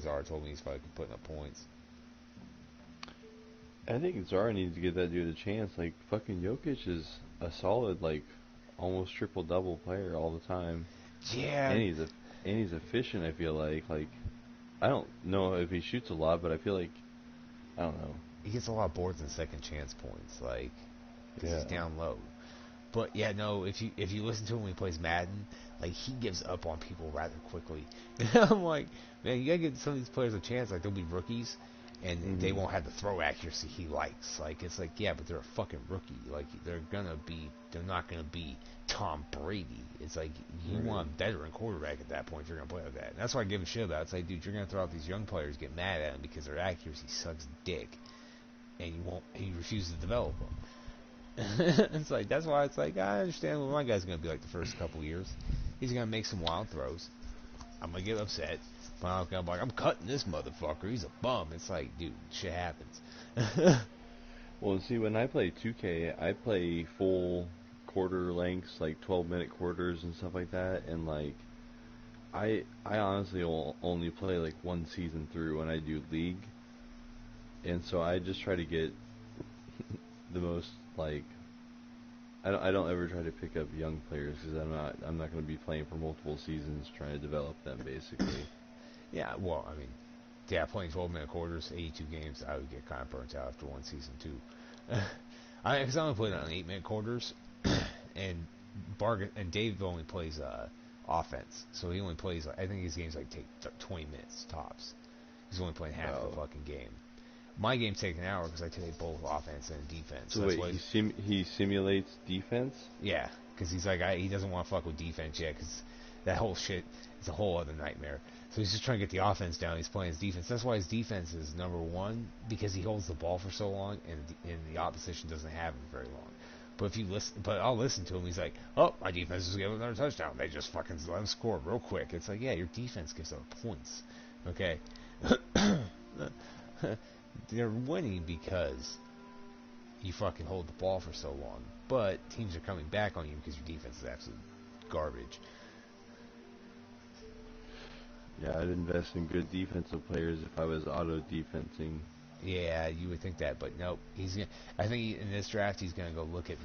Speaker 2: Zara told me he's fucking putting up points.
Speaker 12: I think Zara needs to give that dude a chance. Like, fucking Jokic is a solid, like, almost triple-double player all the time.
Speaker 2: Yeah.
Speaker 12: And he's efficient, I feel like. Like, I don't know if he shoots a lot, but I feel like, I don't know.
Speaker 2: He gets a lot of boards and second chance points, like, because he's down low. But, yeah, no, if you listen to him when he plays Madden, like, he gives up on people rather quickly. I'm like, man, you gotta give some of these players a chance. Like, they'll be rookies, and they won't have the throw accuracy he likes. Like, it's like, yeah, but they're a fucking rookie. Like, they're not gonna be Tom Brady. It's like, you want a veteran quarterback at that point if you're gonna play like that. And that's why I give a shit about it. It's like, dude, you're gonna throw out these young players, get mad at them because their accuracy sucks dick, and you refuse to develop them. It's like, that's why it's like, I understand what my guy's gonna be like the first couple years. He's gonna make some wild throws. I'm gonna get upset. But I'm like, I'm cutting this motherfucker. He's a bum. It's like, dude, shit happens.
Speaker 12: Well, see, when I play 2K, I play full quarter lengths, like 12-minute quarters and stuff like that. And, like, I honestly will only play, like, one season through when I do League. And so I just try to get the most, like, I don't ever try to pick up young players because I'm not going to be playing for multiple seasons trying to develop them, basically.
Speaker 2: Yeah, well, I mean, yeah, playing 12-minute quarters, 82 games, I would get kind of burnt out after one season, too. Because I only played on 8-minute quarters, and Dave only plays offense, so he only plays, I think his games, like, take 20 minutes, tops. He's only playing half the fucking game. My games take an hour because I take both offense and defense.
Speaker 12: So
Speaker 2: that's
Speaker 12: wait, he simulates defense?
Speaker 2: Yeah, because he's like, he doesn't want to fuck with defense yet, because that whole shit is a whole other nightmare. So he's just trying to get the offense down. He's playing his defense. That's why his defense is number one, because he holds the ball for so long, and the opposition doesn't have him very long. But if you listen, I'll listen to him. He's like, oh, my defense is giving another touchdown. They just fucking let him score real quick. It's like, yeah, your defense gives up points. Okay. They're winning because you fucking hold the ball for so long. But teams are coming back on you because your defense is absolute garbage.
Speaker 12: Yeah, I'd invest in good defensive players if I was auto-defensing.
Speaker 2: Yeah, you would think that, but nope. I think in this draft he's gonna go look at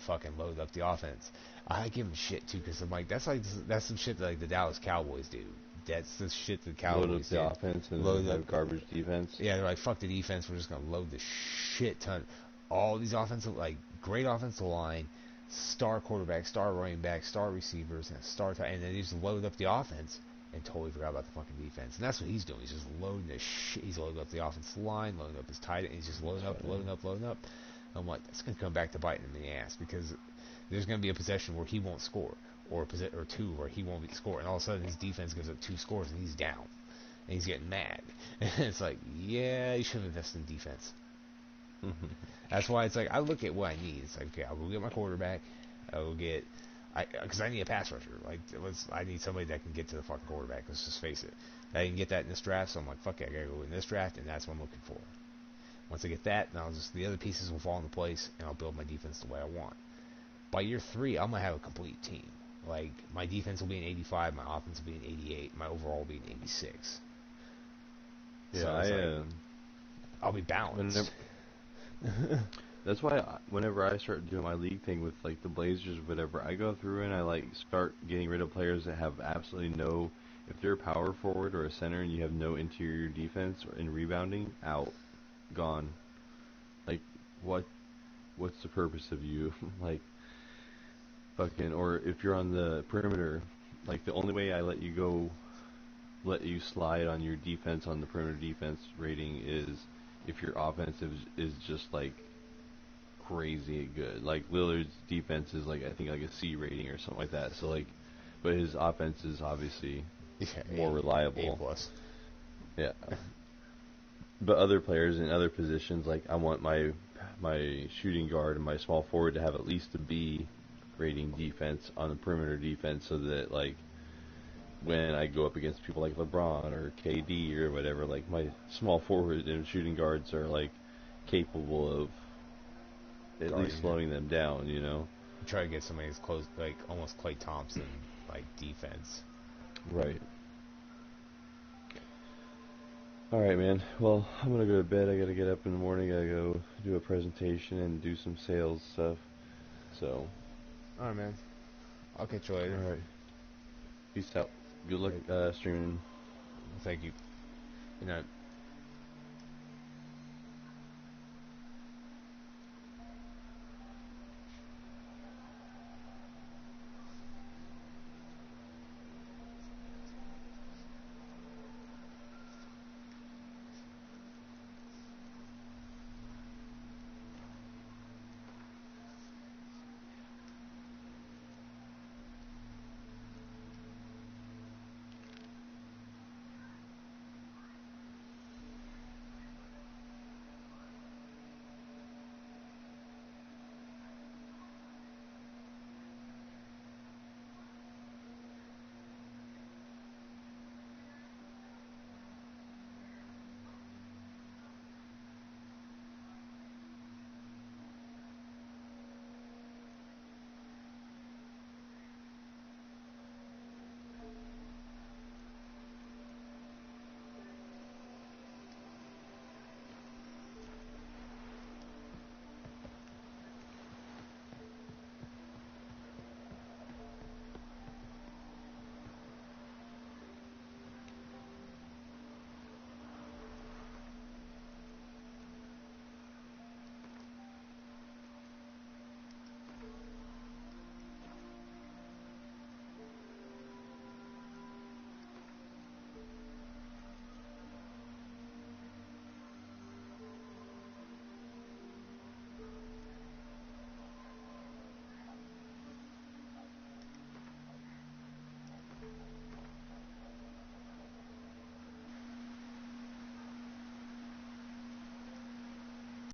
Speaker 2: fucking load up the offense. I give him shit too because I'm like, that's some shit that like the Dallas Cowboys do. That's the shit the Cowboys
Speaker 12: load up the offense and load up garbage defense.
Speaker 2: Yeah, they're like, fuck the defense. We're just gonna load the shit ton. All these offensive, like, great offensive line, star quarterback, star running back, star receivers, and and then they just load up the offense and totally forgot about the fucking defense. And that's what he's doing. He's just loading the shit. He's loading up the offensive line, loading up his tight end. He's just loading up. I'm like, that's gonna come back to bite him in the ass because there's gonna be a possession where he won't score, or two where he won't be score, and all of a sudden his defense gives up 2 scores and he's down, and he's getting mad. And it's like, yeah, you should have invested in defense. That's why it's like, I look at what I need. It's like, okay, I'll go get my quarterback. Because I need a pass rusher. Like, I need somebody that can get to the fucking quarterback. Let's just face it. I didn't get that in this draft, so I'm like, fuck it, I gotta go in this draft, and that's what I'm looking for. Once I get that, then the other pieces will fall into place, and I'll build my defense the way I want. By year 3, I'm gonna have a complete team. Like, my defense will be an 85, my offense will be an 88, my overall will be an 86.
Speaker 12: Yeah,
Speaker 2: So it's like, I'll be balanced.
Speaker 12: That's why whenever I start doing my league thing with like the Blazers or whatever, I go through and I like start getting rid of players that have absolutely no. If they're a power forward or a center and you have no interior defense or in rebounding, out, gone. Like, what's the purpose of you? Like, fucking. Or if you're on the perimeter, like the only way I let you slide on your defense on the perimeter defense rating is if your offensive is just like crazy good. Like Lillard's defense is like I think like a C rating or something like that. So like, but his offense is obviously more reliable.
Speaker 2: A+.
Speaker 12: Yeah. But other players in other positions, like I want my shooting guard and my small forward to have at least a B rating defense on the perimeter defense, so that like when I go up against people like LeBron or KD or whatever, like my small forward and shooting guards are like capable of at least slowing them down, you know.
Speaker 2: Try to get somebody as close, like almost Klay Thompson, like defense.
Speaker 12: Right. All right, man. Well, I'm gonna go to bed. I gotta get up in the morning. I gotta go do a presentation and do some sales stuff. So.
Speaker 2: All right, man. I'll catch you later.
Speaker 12: All right. Peace out. Good luck streaming.
Speaker 2: Thank you. Good night.